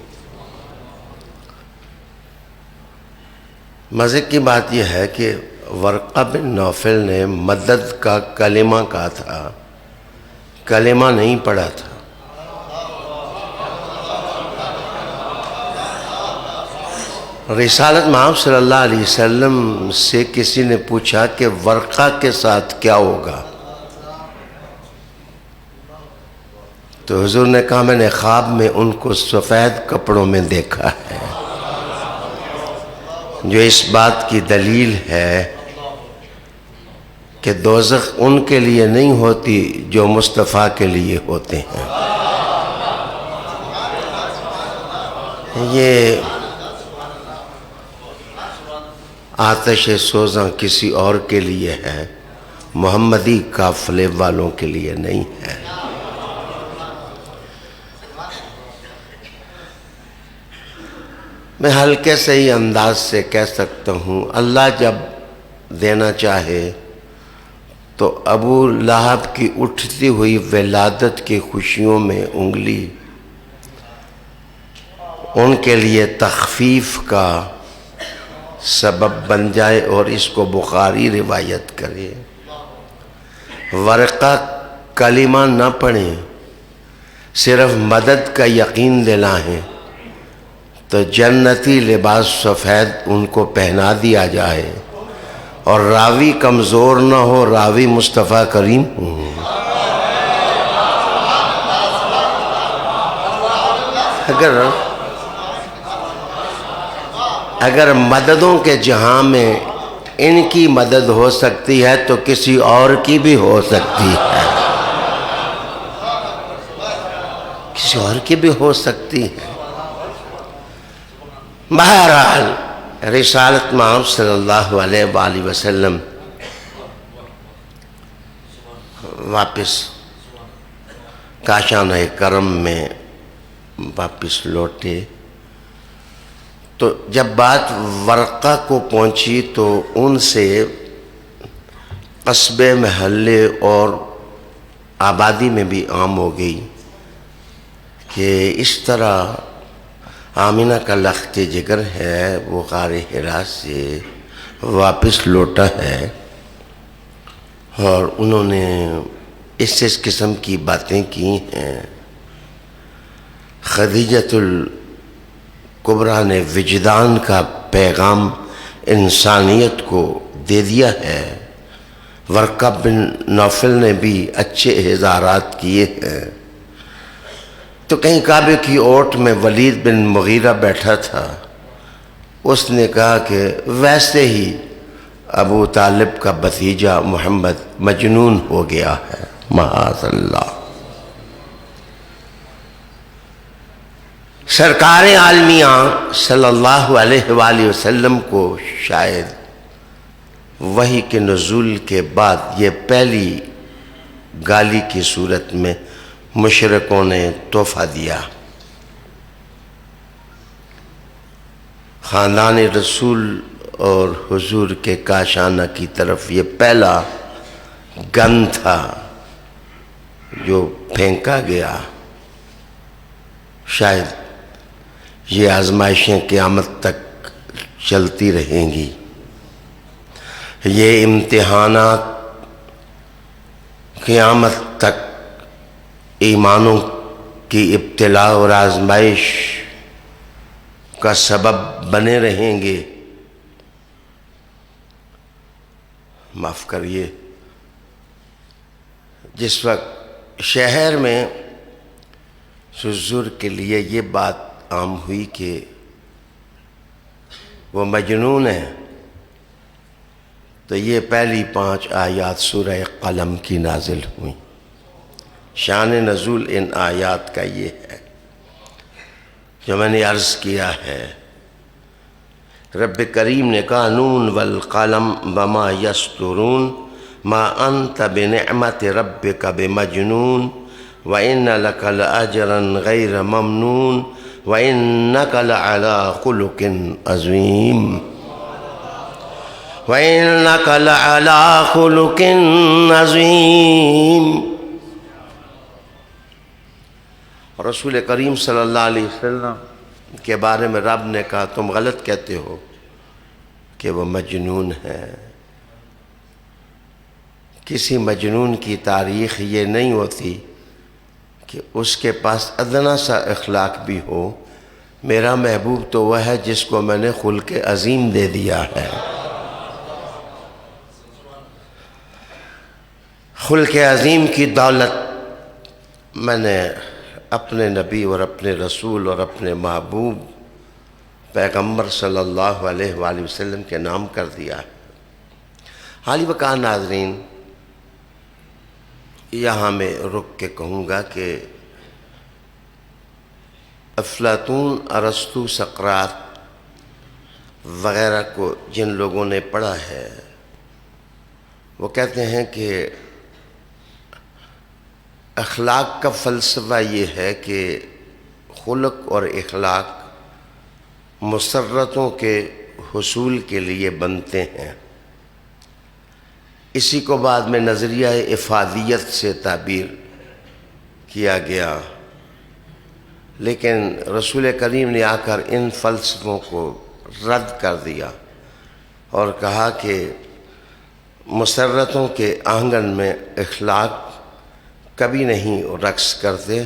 مزے کی بات یہ ہے کہ ورقہ بن نوفل نے مدد کا کلمہ کہا تھا، کلمہ نہیں پڑھا تھا. رسالت محمد صلی اللہ علیہ وسلم سے کسی نے پوچھا کہ ورقہ کے ساتھ کیا ہوگا، تو حضور نے کہا میں نے خواب میں ان کو سفید کپڑوں میں دیکھا ہے، جو اس بات کی دلیل ہے کہ دوزخ ان کے لیے نہیں ہوتی جو مصطفیٰ کے لیے ہوتے ہیں. یہ آتش سوزاں کسی اور کے لیے ہے، محمدی قافلے والوں کے لیے نہیں ہے. میں ہلکے سے ہی انداز سے کہہ سکتا ہوں اللہ جب دینا چاہے تو ابو لہب کی اٹھتی ہوئی ولادت کی خوشیوں میں انگلی ان کے لیے تخفیف کا سبب بن جائے اور اس کو بخاری روایت کرے. ورقہ کلمہ نہ پڑھیں، صرف مدد کا یقین دلائیں تو جنتی لباس سفید ان کو پہنا دیا جائے اور راوی کمزور نہ ہو، راوی مصطفیٰ کریم ہوں. اگر مددوں کے جہاں میں ان کی مدد ہو سکتی ہے تو کسی اور کی بھی ہو سکتی ہے، کسی اور کی بھی ہو سکتی ہے. بہرحال رسالت محمد صلی اللہ علیہ وآلہ وسلم واپس کاشانہ کرم میں واپس لوٹے تو جب بات ورقہ کو پہنچی تو ان سے قصبے محلے اور آبادی میں بھی عام ہو گئی کہ اس طرح آمینہ کا لخت جگر ہے وہ غار حرا سے واپس لوٹا ہے، اور انہوں نے اس قسم کی باتیں کی ہیں. خدیجۃ الکبریٰ نے وجدان کا پیغام انسانیت کو دے دیا ہے، ورقہ بن نوفل نے بھی اچھے اظہارات کیے ہیں. تو کہیں کعبے کی اوٹ میں ولید بن مغیرہ بیٹھا تھا، اس نے کہا کہ ویسے ہی ابو طالب کا بھتیجا محمد مجنون ہو گیا ہے، معاذ اللہ. سرکار عالمیاں صلی اللہ علیہ وآلہ وسلم کو شاید وحی کے نزول کے بعد یہ پہلی گالی کی صورت میں مشرکوں نے تحفہ دیا. خاندان رسول اور حضور کے کاشانہ کی طرف یہ پہلا گن تھا جو پھینکا گیا. شاید یہ آزمائشیں قیامت تک چلتی رہیں گی. یہ امتحانات قیامت تک ایمانوں کی ابتلاء اور آزمائش کا سبب بنے رہیں گے. معاف کریے، جس وقت شہر میں حضور کے لیے یہ بات عام ہوئی کہ وہ مجنون ہے تو یہ پہلی 5 آیات سورہ قلم کی نازل ہوئیں. شان نزول ان آیات کا یہ ہے جو میں نے عرض کیا ہے۔ رب کریم نے کہا نون والقلم وما یسطرون ما انت بنعمت ربک بمجنون وان لک لاجرا غیر ممنون وانک لعلی خلق عظیم وانک لعلی خلق عظیم۔ رسول کریم صلی اللہ علیہ وسلم کے بارے میں رب نے کہا تم غلط کہتے ہو کہ وہ مجنون ہے۔ کسی مجنون کی تاریخ یہ نہیں ہوتی کہ اس کے پاس ادنا سا اخلاق بھی ہو۔ میرا محبوب تو وہ ہے جس کو میں نے خلق عظیم دے دیا ہے۔ خلق عظیم کی دولت میں نے اپنے نبی اور اپنے رسول اور اپنے محبوب پیغمبر صلی اللہ علیہ وآلہ وسلم کے نام کر دیا ہے۔ حالی وقار ناظرین، یہاں میں رک کے کہوں گا کہ افلاطون، ارسطو، سقراط وغیرہ کو جن لوگوں نے پڑھا ہے وہ کہتے ہیں کہ اخلاق کا فلسفہ یہ ہے کہ خلق اور اخلاق مسرتوں کے حصول کے لیے بنتے ہیں۔ اسی کو بعد میں نظریہ افادیت سے تعبیر کیا گیا، لیکن رسول کریم نے آ کر ان فلسفوں کو رد کر دیا اور کہا کہ مسرتوں کے آنگن میں اخلاق کبھی نہیں رقص کرتے۔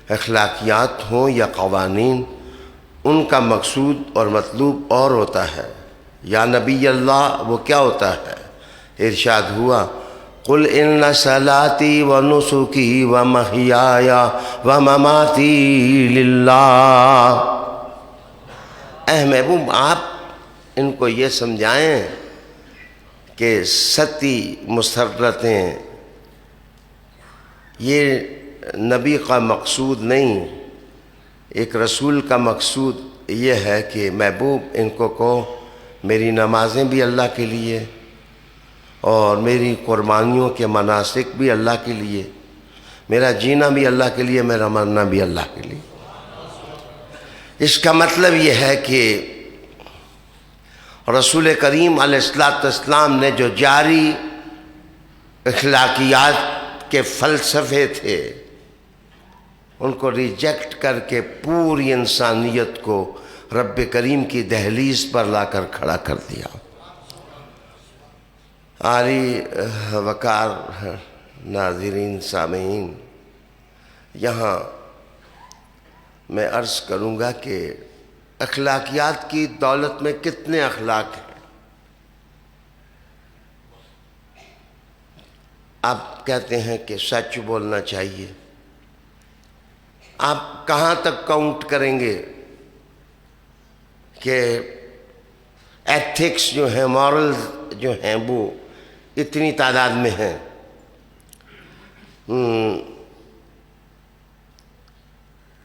اخلاقیات ہوں یا قوانین، ان کا مقصود اور مطلوب اور ہوتا ہے۔ یا نبی اللہ، وہ کیا ہوتا ہے؟ ارشاد ہوا قل ان صلاتی و نسکی و محیای و مماتی للہ۔ اے محبوب، آپ ان کو یہ سمجھائیں کہ ستی مسرتیں یہ نبی کا مقصود نہیں، ایک رسول کا مقصود یہ ہے کہ محبوب ان کو کہو میری نمازیں بھی اللہ کے لیے اور میری قربانیوں کے مناسک بھی اللہ کے لیے، میرا جینا بھی اللہ کے لیے، میرا مرنا بھی اللہ کے لیے۔ اس کا مطلب یہ ہے کہ رسول کریم علیہ السلام نے جو جاری اخلاقیات کے فلسفے تھے ان کو ریجیکٹ کر کے پوری انسانیت کو رب کریم کی دہلیز پر لا کر کھڑا کر دیا۔ عالی وقار ناظرین، سامعین، یہاں میں عرض کروں گا کہ اخلاقیات کی دولت میں کتنے اخلاق ہیں۔ آپ کہتے ہیں کہ سچ بولنا چاہیے، آپ کہاں تک کاؤنٹ کریں گے کہ ایتھکس جو ہیں، مورلز جو ہیں وہ اتنی تعداد میں ہیں؟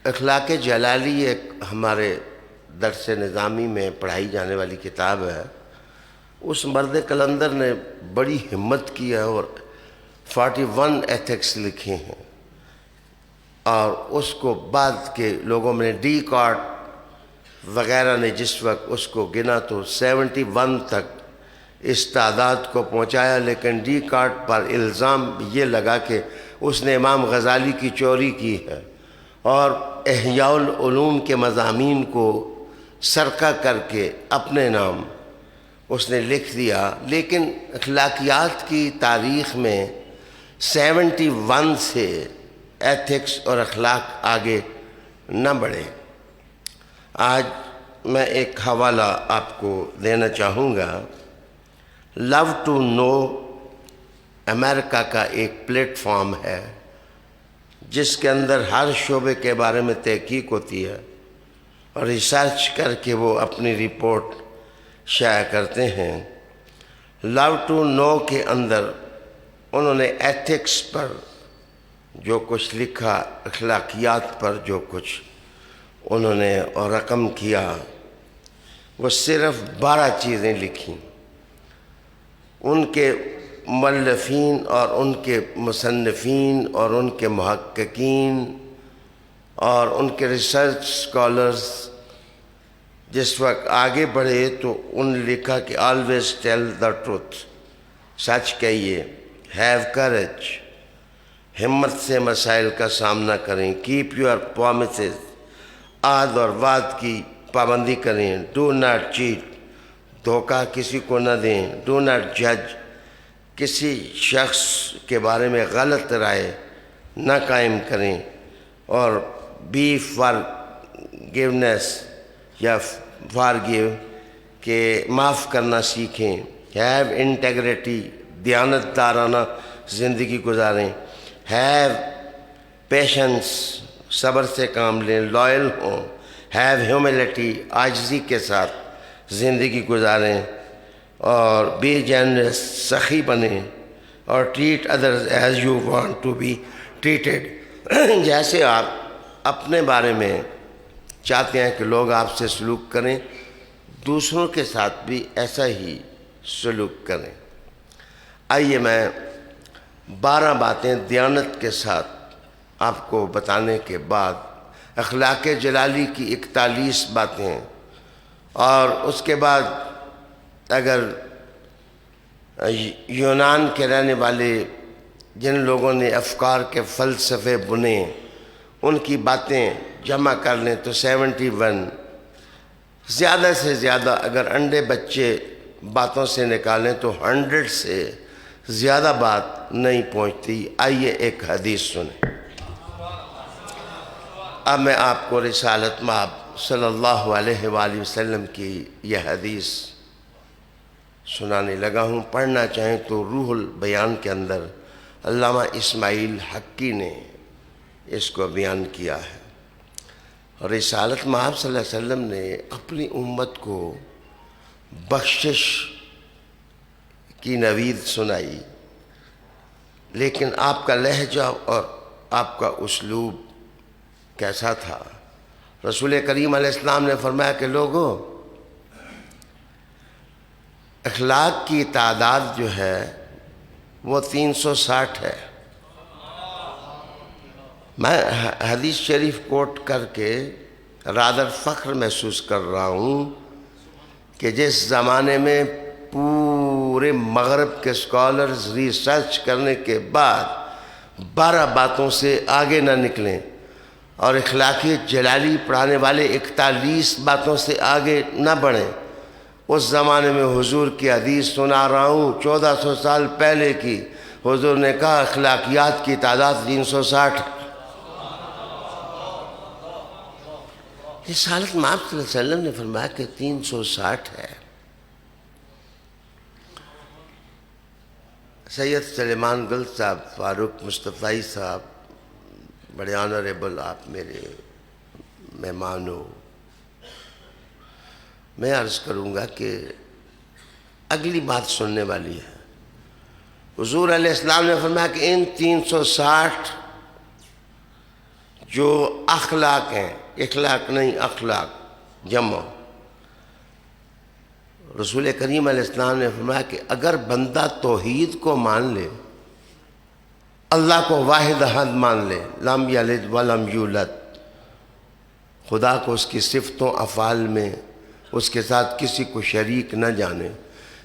اخلاق جلالی ایک ہمارے درس نظامی میں پڑھائی جانے والی کتاب ہے۔ اس مرد کلندر نے بڑی ہمت کی ہے اور 41 ایتھکس لکھے ہیں، اور اس کو بعد کے لوگوں میں ڈی کارٹ وغیرہ نے جس وقت اس کو گنا تو 71 تک اس تعداد کو پہنچایا، لیکن ڈی کارٹ پر الزام یہ لگا کہ اس نے امام غزالی کی چوری کی ہے اور احیاء العلوم کے مضامین کو سرقہ کر کے اپنے نام اس نے لکھ دیا۔ لیکن اخلاقیات کی تاریخ میں 71 سے ایتھکس اور اخلاق آگے نہ بڑھے۔ آج میں ایک حوالہ آپ کو دینا چاہوں گا۔ لو ٹو نو امریکہ کا ایک پلیٹ فارم ہے جس کے اندر ہر شعبے کے بارے میں تحقیق ہوتی ہے اور ریسرچ کر کے وہ اپنی رپورٹ شائع کرتے ہیں۔ لو ٹو نو کے اندر انہوں نے ایتھکس پر جو کچھ لکھا اخلاقیات پر جو کچھ انہوں نے اور رقم کیا وہ صرف 12 چیزیں لکھیں. ان کے مؤلفین اور ان کے مصنفین اور ان کے محققین اور ان کے ریسرچ اسکالرز جس وقت آگے بڑھے تو ان لکھا کہ آلویز ٹیل دا ٹروتھ، سچ کہیے، ہیو کریج، ہمت سے مسائل کا سامنا کریں، کیپ یور پرومسز، عہد اور وعد کی پابندی کریں، ڈو ناٹ چیٹ، دھوکہ کسی کو نہ دیں، ڈو ناٹ جج، کسی شخص کے بارے میں غلط رائے نہ قائم کریں، اور بی فار گیونیس یا فار گیو کہ معاف کرنا سیکھیں، ہیو انٹیگریٹی، دیانت دارانہ زندگی گزاریں، ہیو پیشنس، صبر سے کام لیں، لائل ہوں، ہیو ہیوملٹی، عاجزی کے ساتھ زندگی گزاریں، اور بی جنرس، سخی بنیں، اور treat others as you want to be treated, جیسے آپ اپنے بارے میں چاہتے ہیں کہ لوگ آپ سے سلوک کریں دوسروں کے ساتھ بھی ایسا ہی سلوک کریں. آئیے میں 12 باتیں دیانت کے ساتھ آپ کو بتانے کے بعد اخلاق جلالی کی 41 باتیں، اور اس کے بعد اگر یونان کے رہنے والے جن لوگوں نے افکار کے فلسفے بنے ان کی باتیں جمع کر لیں تو 71، زیادہ سے زیادہ اگر انڈے بچے باتوں سے نکالیں تو 100 سے زیادہ بات نہیں پہنچتی. آئیے ایک حدیث سنیں. اب میں آپ کو رسالت مآب صلی اللہ علیہ وآلہ وسلم کی یہ حدیث سنانے لگا ہوں. پڑھنا چاہیں تو روح البیان کے اندر علامہ اسماعیل حقی نے اس کو بیان کیا ہے. اور رسالت مآب صلی اللہ علیہ وسلم نے اپنی امت کو بخشش کی نوید سنائی، لیکن آپ کا لہجہ اور آپ کا اسلوب کیسا تھا؟ رسول کریم علیہ السلام نے فرمایا کہ لوگوں، اخلاق کی تعداد جو ہے وہ 360 ہے. میں حدیث شریف کوٹ کر کے رادر فخر محسوس کر رہا ہوں کہ جس زمانے میں پورے مغرب کے اسکالرز ریسرچ کرنے کے بعد 12 باتوں سے آگے نہ نکلیں اور اخلاقی جلالی پڑھانے والے 41 باتوں سے آگے نہ بڑھیں، اس زمانے میں حضور کی حدیث سنا رہا ہوں 1400 سال پہلے کی. حضور نے کہا اخلاقیات کی تعداد 360. رسالت مآب صلی اللہ علیہ وسلم نے فرمایا کہ 360 ہے. سید سلیمان گل صاحب، فاروق مصطفی صاحب، بڑے آنریبل آپ میرے مہمان ہو، میں عرض کروں گا کہ اگلی بات سننے والی ہے. حضور علیہ السلام نے فرمایا کہ ان 360 جو اخلاق ہیں، اخلاق نہیں اخلاق جمع، رسول کریم علیہ السلام نے فرمایا کہ اگر بندہ توحید کو مان لے، اللہ کو واحد احد مان لے، لم یلد ولم یولد، خدا کو اس کی صفتوں افعال میں اس کے ساتھ کسی کو شریک نہ جانے،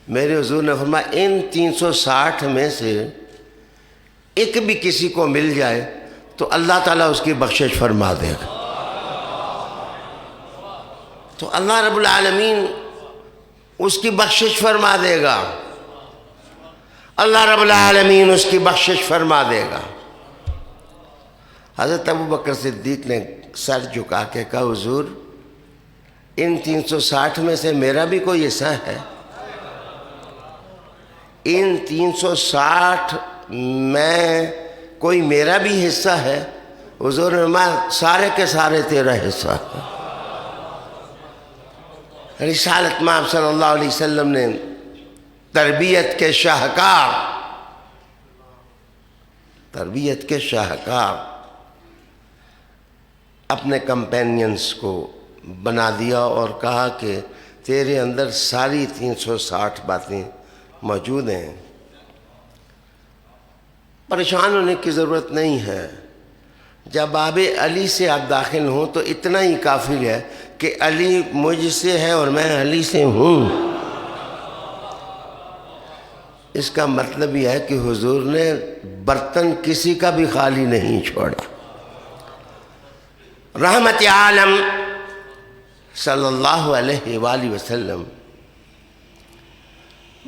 میرے حضور نے فرمایا ان 360 میں سے ایک بھی کسی کو مل جائے تو اللہ تعالیٰ اس کی بخشش فرما دے گا. تو اللہ رب العالمین اس کی بخشش فرما دے گا، اللہ رب العالمین اس کی بخشش فرما دے گا. حضرت ابوبکر صدیق نے سر جھکا کے کہا حضور ان 360 میں سے میرا بھی کوئی حصہ ہے؟ ان 360 میں کوئی میرا بھی حصہ ہے؟ حضور نے فرمایا سارے کے سارے تیرا حصہ ہے. رسالت مآب صلی اللہ علیہ وسلم نے تربیت کے شاہکار تربیت کے شاہکار اپنے کمپینینز کو بنا دیا اور کہا کہ تیرے اندر ساری 360 باتیں موجود ہیں، پریشان ہونے کی ضرورت نہیں ہے۔ جب باب علی سے آپ داخل ہوں تو اتنا ہی کافی ہے کہ علی مجھ سے ہے اور میں علی سے ہوں۔ اس کا مطلب یہ ہے کہ حضور نے برتن کسی کا بھی خالی نہیں چھوڑا۔ رحمت عالم صلی اللہ علیہ وآلہ وسلم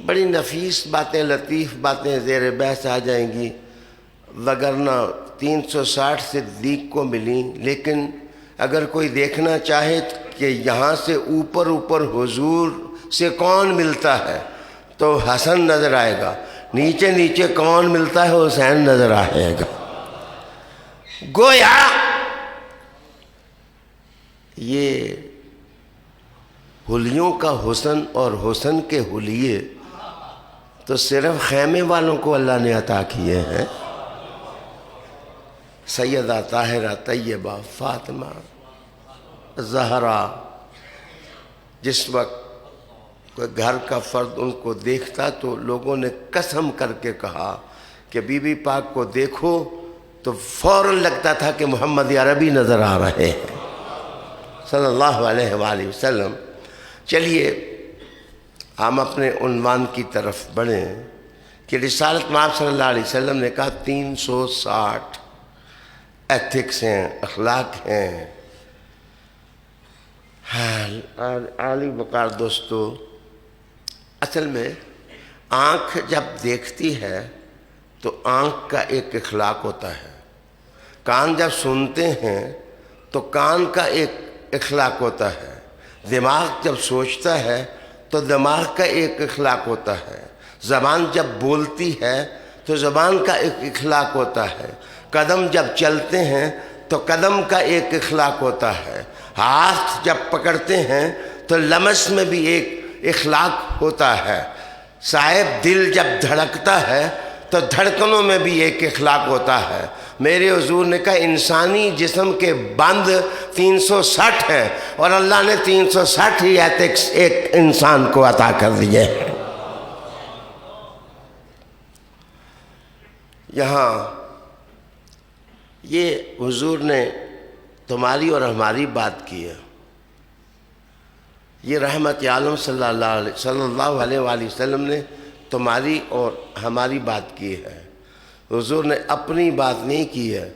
بڑی نفیس باتیں، لطیف باتیں زیر بحث آ جائیں گی، وگرنہ 360 صدیق کو ملی، لیکن اگر کوئی دیکھنا چاہے کہ یہاں سے اوپر حضور سے کون ملتا ہے تو حسن نظر آئے گا، نیچے نیچے کون ملتا ہے حسین نظر آئے گا۔ گویا یہ حلیوں کا حسن اور حسن کے حلیے تو صرف خیمے والوں کو اللہ نے عطا کیے ہیں۔ سیدہ طاہرہ طیبہ فاطمہ زہرا، جس وقت کوئی گھر کا فرد ان کو دیکھتا تو لوگوں نے قسم کر کے کہا کہ بی بی پاک کو دیکھو تو فوراً لگتا تھا کہ محمد عربی نظر آ رہے ہیں صلی اللہ علیہ وآلہ وسلم۔ چلیے ہم اپنے عنوان کی طرف بڑھیں کہ رسالت مآب صلی اللہ علیہ وسلم نے کہا 360 ایتھکس ہیں، اخلاق ہیں۔ عالی وقار دوستو، اصل میں آنکھ جب دیکھتی ہے تو آنکھ کا ایک اخلاق ہوتا ہے، کان جب سنتے ہیں تو کان کا ایک اخلاق ہوتا ہے، دماغ جب سوچتا ہے تو دماغ کا ایک اخلاق ہوتا ہے، زبان جب بولتی ہے تو زبان کا ایک اخلاق ہوتا ہے، قدم جب چلتے ہیں تو قدم کا ایک اخلاق ہوتا ہے، ہاتھ جب پکڑتے ہیں تو لمس میں بھی ایک اخلاق ہوتا ہے، صاحب دل جب دھڑکتا ہے تو دھڑکنوں میں بھی ایک اخلاق ہوتا ہے۔ میرے حضور نے کہا انسانی جسم کے بند 360 ہیں اور اللہ نے 360 ہی ایتھکس ایک انسان کو عطا کر دیے ہیں۔ یہاں یہ حضور نے تمہاری اور ہماری بات کی ہے، یہ رحمت عالم صلی اللہ علیہ وآلہ وسلم نے تمہاری اور ہماری بات کی ہے۔ حضور نے اپنی بات نہیں کی ہے،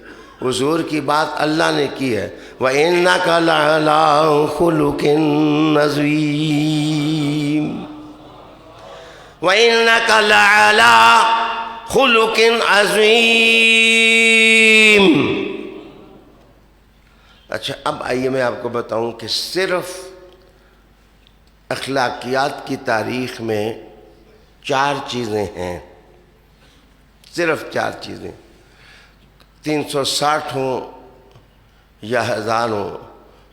حضور کی بات اللہ نے کی ہے۔ وَإِنَّكَ لَعَلَىٰ خُلُقٍ عَظِيمٍ وَإِنَّكَ لَعَلَىٰ خُلُقٍ عَظِيمٍ۔ اچھا اب آئیے میں آپ کو بتاؤں کہ صرف اخلاقیات کی تاریخ میں 4 چیزیں ہیں، صرف 4 چیزیں، 360 ہوں یا 1000 ہوں،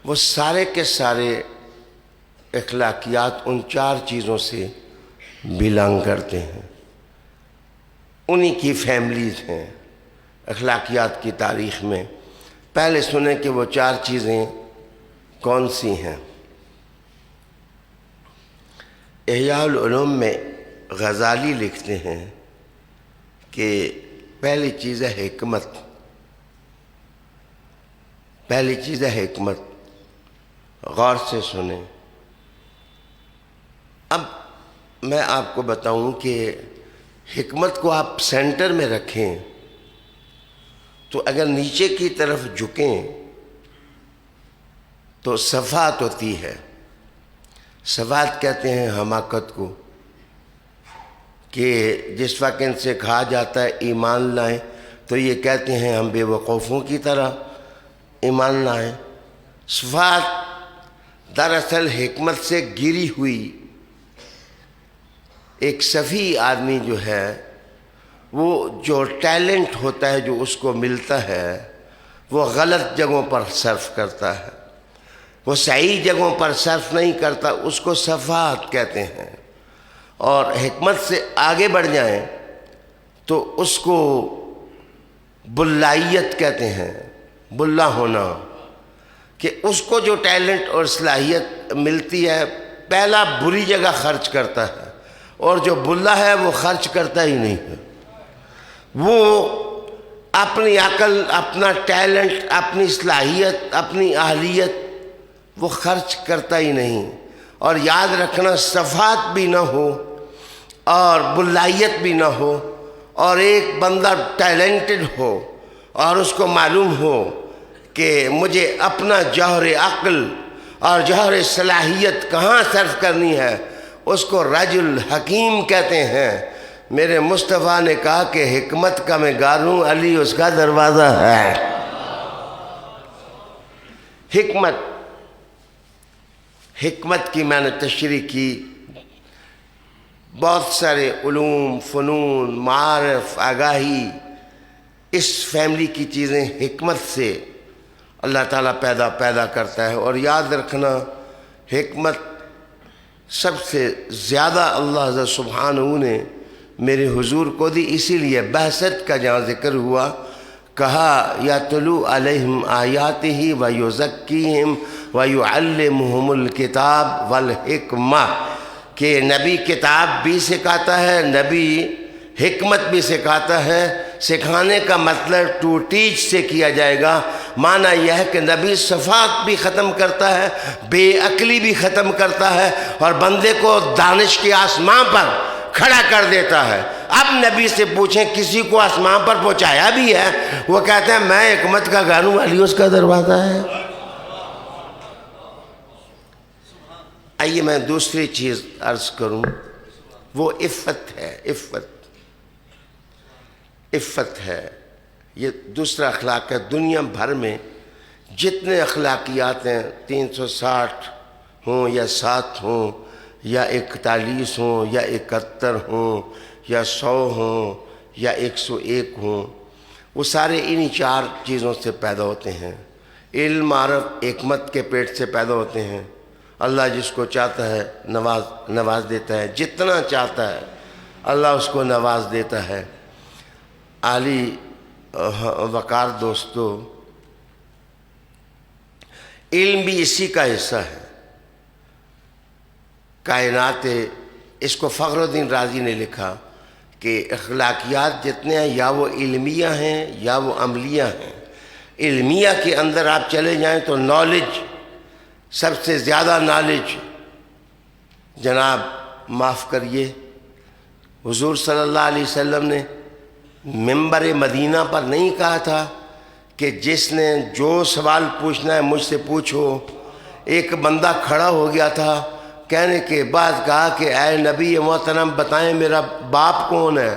وہ سارے کے سارے اخلاقیات ان 4 چیزوں سے بلانگ کرتے ہیں، انہی کی فیملیز ہیں اخلاقیات کی تاریخ میں۔ پہلے سنیں کہ وہ 4 چیزیں کون سی ہیں۔ احیاء العلوم میں غزالی لکھتے ہیں کہ پہلی چیز ہے حکمت، پہلی چیز ہے حکمت، غور سے سنیں۔ اب میں آپ کو بتاؤں کہ حکمت کو آپ سینٹر میں رکھیں تو اگر نیچے کی طرف جھکیں تو صفات ہوتی ہے۔ صفات کہتے ہیں حماقت کو، کہ جس وقت ان سے کہا جاتا ہے ایمان لائیں تو یہ کہتے ہیں ہم بے وقوفوں کی طرح ایمان لائیں۔ صفات دراصل حکمت سے گری ہوئی، ایک سفیہ آدمی جو ہے وہ جو ٹیلنٹ ہوتا ہے جو اس کو ملتا ہے وہ غلط جگہوں پر صرف کرتا ہے، وہ صحیح جگہوں پر صرف نہیں کرتا، اس کو صفات کہتے ہیں۔ اور حکمت سے آگے بڑھ جائیں تو اس کو بلائیت کہتے ہیں، بلا ہونا، کہ اس کو جو ٹیلنٹ اور صلاحیت ملتی ہے پہلا بری جگہ خرچ کرتا ہے، اور جو بلا ہے وہ خرچ کرتا ہی نہیں ہے۔ وہ اپنی عقل، اپنا ٹیلنٹ، اپنی صلاحیت، اپنی اہلیت وہ خرچ کرتا ہی نہیں۔ اور یاد رکھنا، صفات بھی نہ ہو اور بلائیت بھی نہ ہو، اور ایک بندہ ٹیلنٹڈ ہو اور اس کو معلوم ہو کہ مجھے اپنا جوہر عقل اور جوہر صلاحیت کہاں صرف کرنی ہے، اس کو رجل حکیم کہتے ہیں۔ میرے مصطفیٰ نے کہا کہ حکمت کا میں گاروں، علی اس کا دروازہ ہے۔ حکمت کی میں نے تشریح کی، بہت سارے علوم، فنون، معارف، آگاہی، اس فیملی کی چیزیں حکمت سے اللہ تعالیٰ پیدا کرتا ہے۔ اور یاد رکھنا، حکمت سب سے زیادہ اللہ سبحانہ نے میرے حضور کو دی، اسی لیے بعثت کا جہاں ذکر ہوا، کہا یتلو علیہم آیاتہ ویزکیہم ویعلمہم الکتاب والحکمہ، کہ نبی کتاب بھی سکھاتا ہے، نبی حکمت بھی سکھاتا ہے۔ سکھانے کا مطلب ٹو ٹیچ سے کیا جائے گا، معنی یہ ہے کہ نبی صفات بھی ختم کرتا ہے، بے عقلی بھی ختم کرتا ہے، اور بندے کو دانش کے آسمان پر کھڑا کر دیتا ہے۔ اب نبی سے پوچھیں کسی کو آسمان پر پہنچایا بھی ہے، وہ کہتے ہیں میں حکمت کا گانوں، علی اس کا دروازہ ہے۔ آئیے میں دوسری چیز عرض کروں، وہ عفت ہے۔ عفت ہے، یہ دوسرا اخلاق ہے۔ دنیا بھر میں جتنے اخلاقیات ہیں، 360 ہوں یا 7 ہوں یا 41 ہوں یا 71 ہوں یا 100 ہوں یا 101 ہوں، وہ سارے انہی 4 چیزوں سے پیدا ہوتے ہیں۔ علم، معرف، حکمت کے پیٹ سے پیدا ہوتے ہیں۔ اللہ جس کو چاہتا ہے نواز دیتا ہے، جتنا چاہتا ہے اللہ اس کو نواز دیتا ہے۔ عالی وقار دوستو، علم بھی اسی کا حصہ ہے۔ کائنات، اس کو فخر الدین رازی نے لکھا کہ اخلاقیات جتنے ہیں یا وہ علمیہ ہیں یا وہ عملیہ ہیں۔ علمیہ کے اندر آپ چلے جائیں تو نالج، سب سے زیادہ نالج، جناب معاف کریے، حضور صلی اللہ علیہ وسلم نے منبر مدینہ پر نہیں کہا تھا کہ جس نے جو سوال پوچھنا ہے مجھ سے پوچھو؟ ایک بندہ کھڑا ہو گیا تھا، کہنے کے بعد کہا کہ اے نبی محترم بتائیں میرا باپ کون ہے،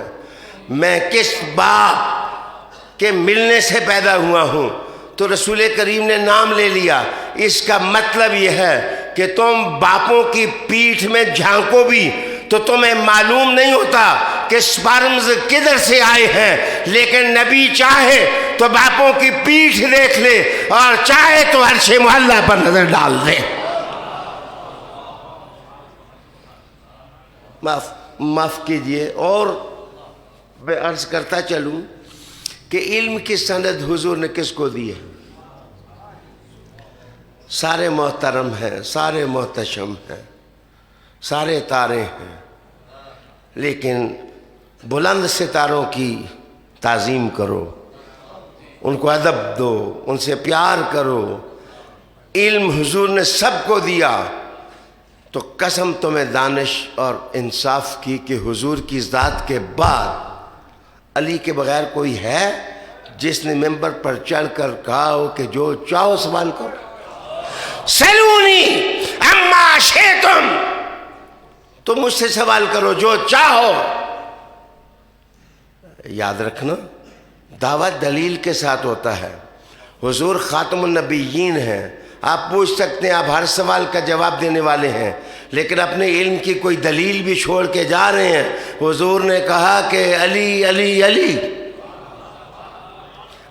میں کس باپ کے ملنے سے پیدا ہوا ہوں؟ تو رسول کریم نے نام لے لیا۔ اس کا مطلب یہ ہے کہ تم باپوں کی پیٹھ میں جھانکو بھی تو تمہیں معلوم نہیں ہوتا کہ سپرمز کدھر سے آئے ہیں، لیکن نبی چاہے تو باپوں کی پیٹھ دیکھ لے اور چاہے تو عرش معلیٰ پر نظر ڈال دے۔ معاف کیجئے۔ اور میں عرض کرتا چلوں کہ علم کی سند حضور نے کس کو دی ہے؟ سارے محترم ہیں، سارے محتشم ہیں، سارے تارے ہیں، لیکن بلند ستاروں کی تعظیم کرو، ان کو ادب دو، ان سے پیار کرو۔ علم حضور نے سب کو دیا، تو قسم تمہیں دانش اور انصاف کی کہ حضور کی ذات کے بعد علی کے بغیر کوئی ہے جس نے ممبر پر چڑھ کر کہا ہو کہ جو چاہو سوال کرو، سلونی اما شئتم، تم مجھ سے سوال کرو جو چاہو۔ یاد رکھنا، دعوت دلیل کے ساتھ ہوتا ہے۔ حضور خاتم النبیین ہیں، آپ پوچھ سکتے ہیں، آپ ہر سوال کا جواب دینے والے ہیں، لیکن اپنے علم کی کوئی دلیل بھی چھوڑ کے جا رہے ہیں۔ حضور نے کہا کہ علی علی علی،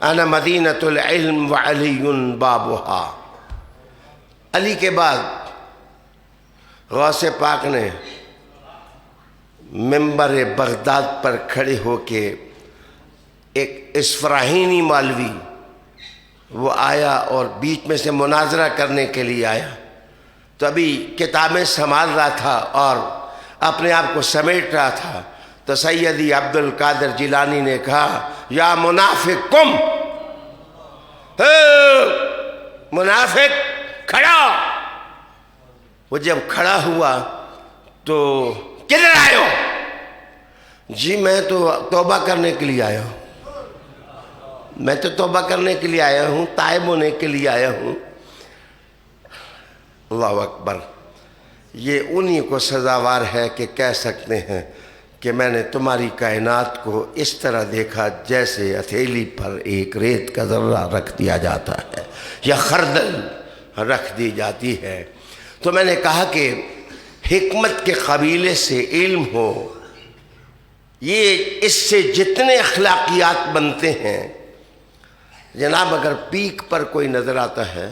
انا مدینۃ العلم وعلی بابھا۔ علی کے بعد غوث پاک نے ممبر بغداد پر کھڑے ہو کے ایک اسفراہینی مولوی وہ آیا اور بیچ میں سے مناظرہ کرنے کے لیے آیا، تو ابھی کتابیں سنبھال رہا تھا اور اپنے آپ کو سمیٹ رہا تھا، تو سیدی عبد القادر جیلانی نے کہا یا منافق قم، منافق کھڑا۔ وہ جب کھڑا ہوا تو کدھر آئے ہو؟ جی میں تو توبہ کرنے کے لیے آیا ہوں، میں تو توبہ کرنے کے لیے آیا ہوں، تائب ہونے کے لیے آیا ہوں۔ اللہ اکبر، یہ انہی کو سزاوار ہے کہ کہہ سکتے ہیں کہ میں نے تمہاری کائنات کو اس طرح دیکھا جیسے ہتھیلی پر ایک ریت کا ذرہ رکھ دیا جاتا ہے یا خردل رکھ دی جاتی ہے۔ تو میں نے کہا کہ حکمت کے قبیلے سے علم ہو، یہ اس سے جتنے اخلاقیات بنتے ہیں، جناب اگر پیک پر کوئی نظر آتا ہے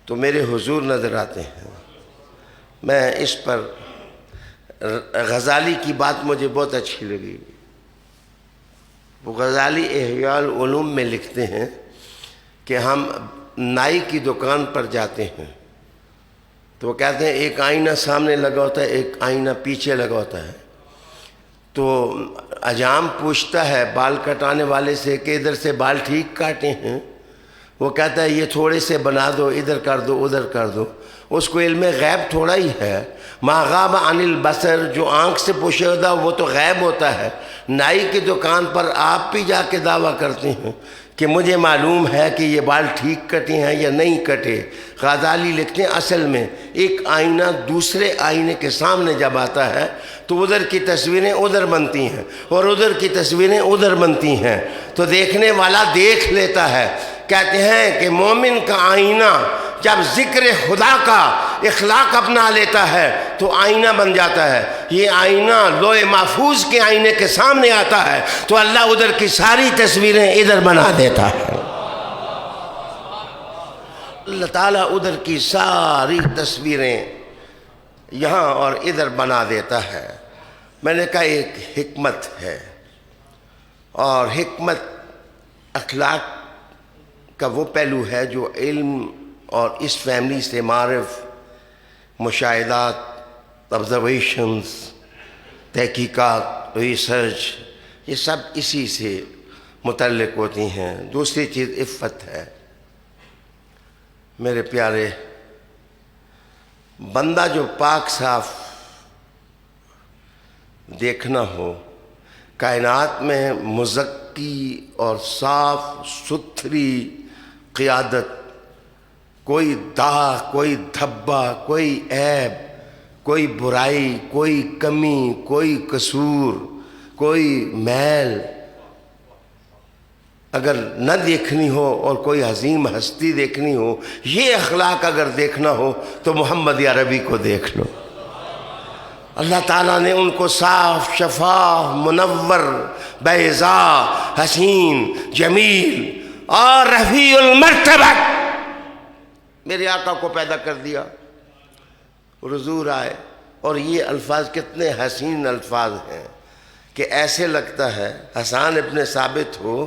تو میرے حضور نظر آتے ہیں۔ میں اس پر غزالی کی بات مجھے بہت اچھی لگی۔ وہ غزالی احیاء العلوم میں لکھتے ہیں کہ ہم نائی کی دکان پر جاتے ہیں تو وہ کہتے ہیں ایک آئینہ سامنے لگا ہوتا ہے، ایک آئینہ پیچھے لگا ہوتا ہے، تو عجام پوچھتا ہے بال کٹانے والے سے کہ ادھر سے بال ٹھیک کاٹے ہیں؟ وہ کہتا ہے یہ تھوڑے سے بنا دو، ادھر کر دو ادھر کر دو۔ اس کو علم غیب تھوڑا ہی ہے۔ ما غاب عن البصر، جو آنکھ سے پوشیدہ وہ تو غیب ہوتا ہے۔ نائی کی دکان پر آپ بھی جا کے دعویٰ کرتے ہیں کہ مجھے معلوم ہے کہ یہ بال ٹھیک کٹے ہیں یا نہیں کٹے۔ غزالی لکھتے ہیں اصل میں ایک آئینہ دوسرے آئینے کے سامنے جب آتا ہے تو ادھر کی تصویریں ادھر بنتی ہیں اور ادھر کی تصویریں ادھر بنتی ہیں، تو دیکھنے والا دیکھ لیتا ہے۔ کہتے ہیں کہ مومن کا آئینہ جب ذکر خدا کا اخلاق اپنا لیتا ہے تو آئینہ بن جاتا ہے۔ یہ آئینہ لوح محفوظ کے آئینے کے سامنے آتا ہے تو اللہ ادھر کی ساری تصویریں ادھر بنا دیتا ہے۔ اللہ تعالیٰ ادھر کی ساری تصویریں یہاں اور ادھر بنا دیتا ہے۔ میں نے کہا ایک حکمت ہے، اور حکمت اخلاق کا وہ پہلو ہے جو علم اور اس فیملی سے معرف، مشاہدات، آبزرویشنز، تحقیقات، ریسرچ، یہ سب اسی سے متعلق ہوتی ہیں۔ دوسری چیز عفت ہے۔ میرے پیارے، بندہ جو پاک صاف دیکھنا ہو، کائنات میں مزکی اور صاف ستھری قیادت، کوئی داغ، کوئی دھبا، کوئی عیب، کوئی برائی، کوئی کمی، کوئی قصور، کوئی میل اگر نہ دیکھنی ہو اور کوئی عظیم ہستی دیکھنی ہو، یہ اخلاق اگر دیکھنا ہو تو محمد عربی کو دیکھ لو۔ اللہ تعالیٰ نے ان کو صاف، شفاف، منور، بیضاء، حسین، جمیل اور رفیع المرتبہ میرے آقا کو پیدا کر دیا۔ حضور آئے اور یہ الفاظ کتنے حسین الفاظ ہیں کہ ایسے لگتا ہے حسان ابن ثابت ہو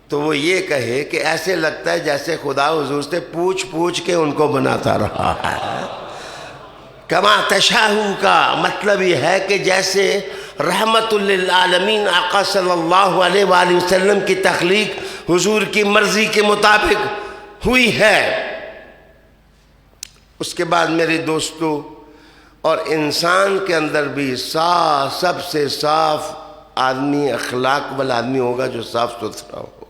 تو وہ یہ کہے کہ ایسے لگتا ہے جیسے خدا حضور سے پوچھ پوچھ کے ان کو بناتا رہا ہے۔ کما تشاء کا مطلب یہ ہے کہ جیسے رحمت للعالمین آقا صلی اللہ علیہ وآلہ وسلم کی تخلیق حضور کی مرضی کے مطابق ہوئی ہے۔ اس کے بعد میرے دوستو، اور انسان کے اندر بھی سب سے صاف آدمی، اخلاق والا آدمی ہوگا جو صاف ستھرا ہوگا،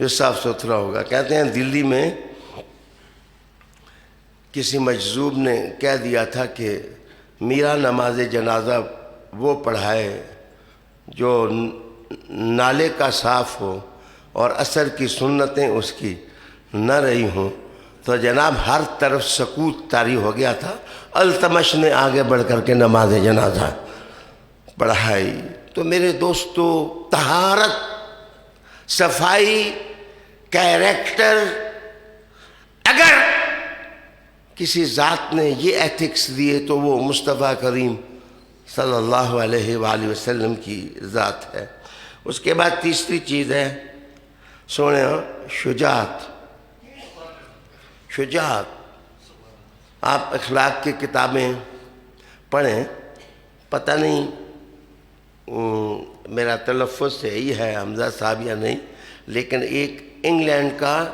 جو صاف ستھرا ہوگا۔ کہتے ہیں دلی میں کسی مجذوب نے کہہ دیا تھا کہ میرا نماز جنازہ وہ پڑھائے جو نالے کا صاف ہو اور عصر کی سنتیں اس کی نہ رہی ہوں، تو جناب ہر طرف سکوت طاری ہو گیا تھا۔ التمش نے آگے بڑھ کر کے نماز جنازہ پڑھائی۔ تو میرے دوستو، طہارت، صفائی، کیریکٹر، اگر کسی ذات نے یہ ایتھکس دیے تو وہ مصطفیٰ کریم صلی اللہ علیہ وآلہ وسلم کی ذات ہے۔ اس کے بعد تیسری چیز ہے سونے شجاعت. شجاعت. آپ اخلاق کی کتابیں پڑھیں، پتہ نہیں میرا تلفظ صحیح ہے حمزہ صاحب یا نہیں، لیکن ایک انگلینڈ کا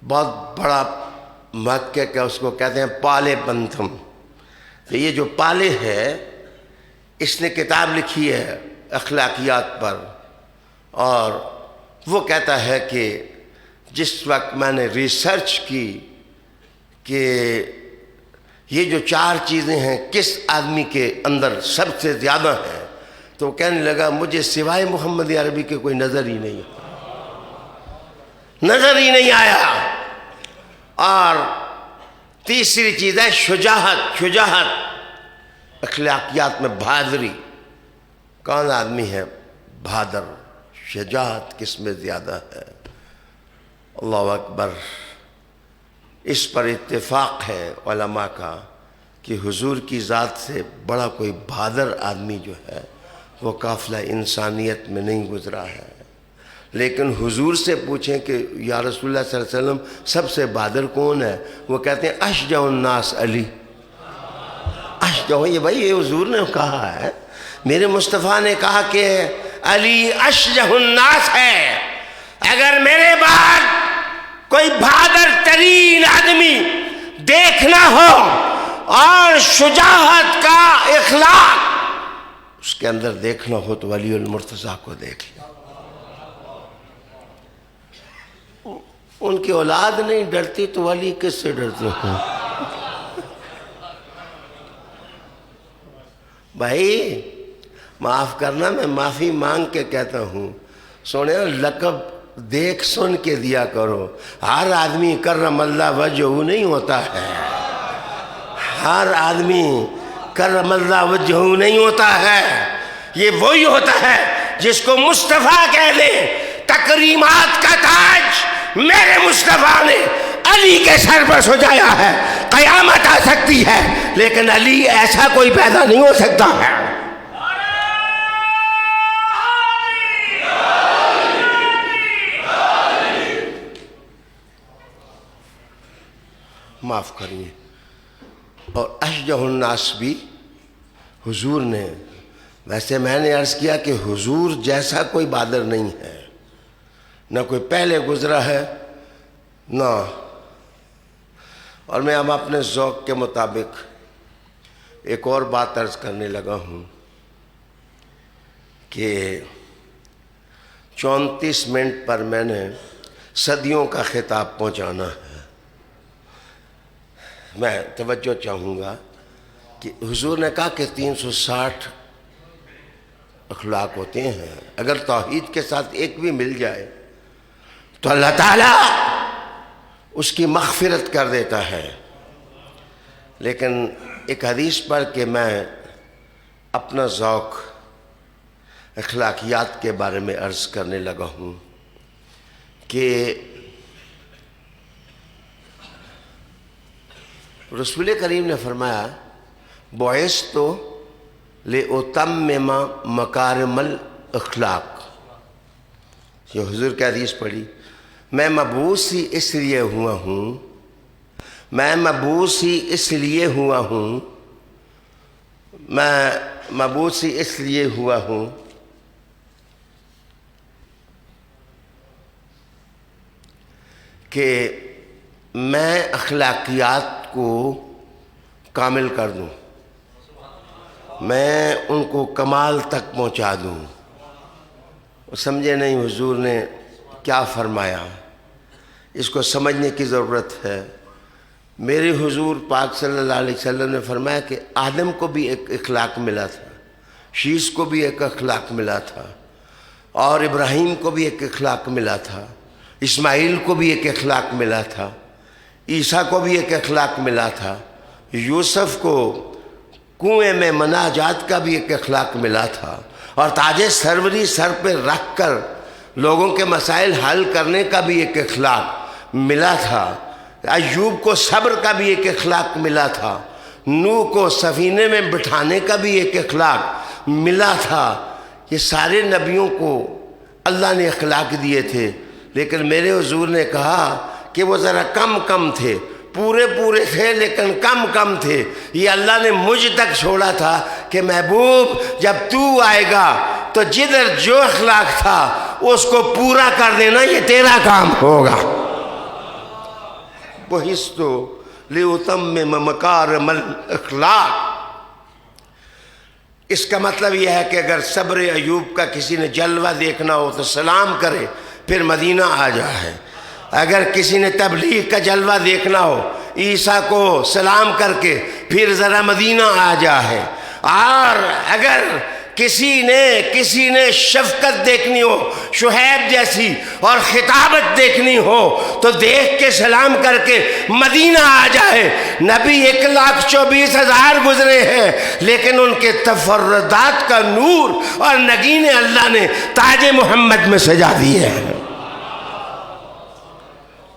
بہت بڑا محقق ہے، اس کو کہتے ہیں پالے پنتھم. تو یہ جو پالے ہے اس نے کتاب لکھی ہے اخلاقیات پر، اور وہ کہتا ہے کہ جس وقت میں نے ریسرچ کی کہ یہ جو 4 چیزیں ہیں کس آدمی کے اندر سب سے زیادہ ہیں، تو وہ کہنے لگا مجھے سوائے محمد عربی کے کوئی نظر ہی نہیں آیا. اور تیسری چیز ہے شجاعت. شجاعت اخلاقیات میں بہادری. کون آدمی ہے بہادر؟ شجاعت کس میں زیادہ ہے؟ اللہ اکبر. اس پر اتفاق ہے علماء کا کہ حضور کی ذات سے بڑا کوئی بہادر آدمی جو ہے وہ قافلہ انسانیت میں نہیں گزرا ہے. لیکن حضور سے پوچھیں کہ یا رسول اللہ صلی اللہ علیہ وسلم سب سے بہادر کون ہے؟ وہ کہتے ہیں اشجع الناس علی. اشجع، یہ بھائی یہ حضور نے کہا ہے، میرے مصطفیٰ نے کہا کہ علی اشجع الناس ہے. اگر میرے بعد کوئی بہادر ترین آدمی دیکھنا ہو اور شجاعت کا اخلاق اس کے اندر دیکھنا ہو تو ولی المرتضیٰ کو دیکھ لیں. ان کی اولاد نہیں ڈرتی تو ولی کس سے ڈرتے ہیں؟ بھائی معاف کرنا، میں معافی مانگ کے کہتا ہوں، سونے لقب دیکھ سن کے دیا کرو. ہر آدمی کرم اللہ وجہہ نہیں ہوتا ہے. ہر آدمی کرم اللہ وجہہ نہیں ہوتا ہے. یہ وہی ہوتا ہے جس کو مصطفیٰ کہہ دے. تکریمات کا تاج میرے مصطفیٰ نے علی کے سر پر سجایا ہے. قیامت آ سکتی ہے لیکن علی ایسا کوئی پیدا نہیں ہو سکتا ہے. معاف کریے. اور اشجع الناس بھی حضور نے، ویسے میں نے عرض کیا کہ حضور جیسا کوئی بہادر نہیں ہے، نہ کوئی پہلے گزرا ہے نہ. اور میں اب اپنے ذوق کے مطابق ایک اور بات عرض کرنے لگا ہوں کہ 34 منٹ پر میں نے صدیوں کا خطاب پہنچانا ہے. میں توجہ چاہوں گا کہ حضور نے کہا کہ 360 اخلاق ہوتے ہیں، اگر توحید کے ساتھ ایک بھی مل جائے تو اللہ تعالیٰ اس کی مغفرت کر دیتا ہے. لیکن ایک حدیث پڑھ کے میں اپنا ذوق اخلاقیات کے بارے میں عرض کرنے لگا ہوں کہ رسول کریم نے فرمایا بعثت لأتمم مکارم الاخلاق. یہ حضور کی حدیث پڑھی. میں مبعوث ہی اس لیے ہوا ہوں، میں مبعوث ہی اس لیے ہوا ہوں، میں مبعوث ہی اس لیے ہوا ہوں کہ میں اخلاقیات کو کامل کر دوں، میں ان کو کمال تک پہنچا دوں. سمجھے نہیں حضور نے کیا فرمایا؟ اس کو سمجھنے کی ضرورت ہے. میرے حضور پاک صلی اللہ علیہ وسلم نے فرمایا کہ آدم کو بھی ایک اخلاق ملا تھا، شیش کو بھی ایک اخلاق ملا تھا، اور ابراہیم کو بھی ایک اخلاق ملا تھا، اسماعیل کو بھی ایک اخلاق ملا تھا، عیسیٰ کو بھی ایک اخلاق ملا تھا، یوسف کو کنویں میں مناجات کا بھی ایک اخلاق ملا تھا، اور تاج سروری سر پہ رکھ کر لوگوں کے مسائل حل کرنے کا بھی ایک اخلاق ملا تھا. ایوب کو صبر کا بھی ایک اخلاق ملا تھا، نوح کو سفینے میں بٹھانے کا بھی ایک اخلاق ملا تھا. یہ سارے نبیوں کو اللہ نے اخلاق دیے تھے، لیکن میرے حضور نے کہا کہ وہ ذرا کم کم تھے، پورے پورے تھے لیکن کم کم تھے۔ یہ اللہ نے مجھ تک چھوڑا تھا کہ محبوب جب تو آئے گا تو جدھر جو اخلاق تھا اس کو پورا کر دینا، یہ تیرا کام ہوگا۔ بُعِثْتُ لِأُتَمِّمَ مَكَارِمَ الْأَخْلَاقِ۔ اس کا مطلب یہ ہے کہ اگر صبر ایوب کا کسی نے جلوہ دیکھنا ہو تو سلام کرے پھر مدینہ آ جائے۔ اگر کسی نے تبلیغ کا جلوہ دیکھنا ہو عیسیٰ کو سلام کر کے پھر ذرا مدینہ آ جائے۔ اور اگر کسی نے شفقت دیکھنی ہو شعیب جیسی اور خطابت دیکھنی ہو تو دیکھ کے سلام کر کے مدینہ آ جائے۔ نبی 1,24,000 گزرے ہیں لیکن ان کے تفردات کا نور اور نگین اللہ نے تاج محمد میں سجا دیے ہیں۔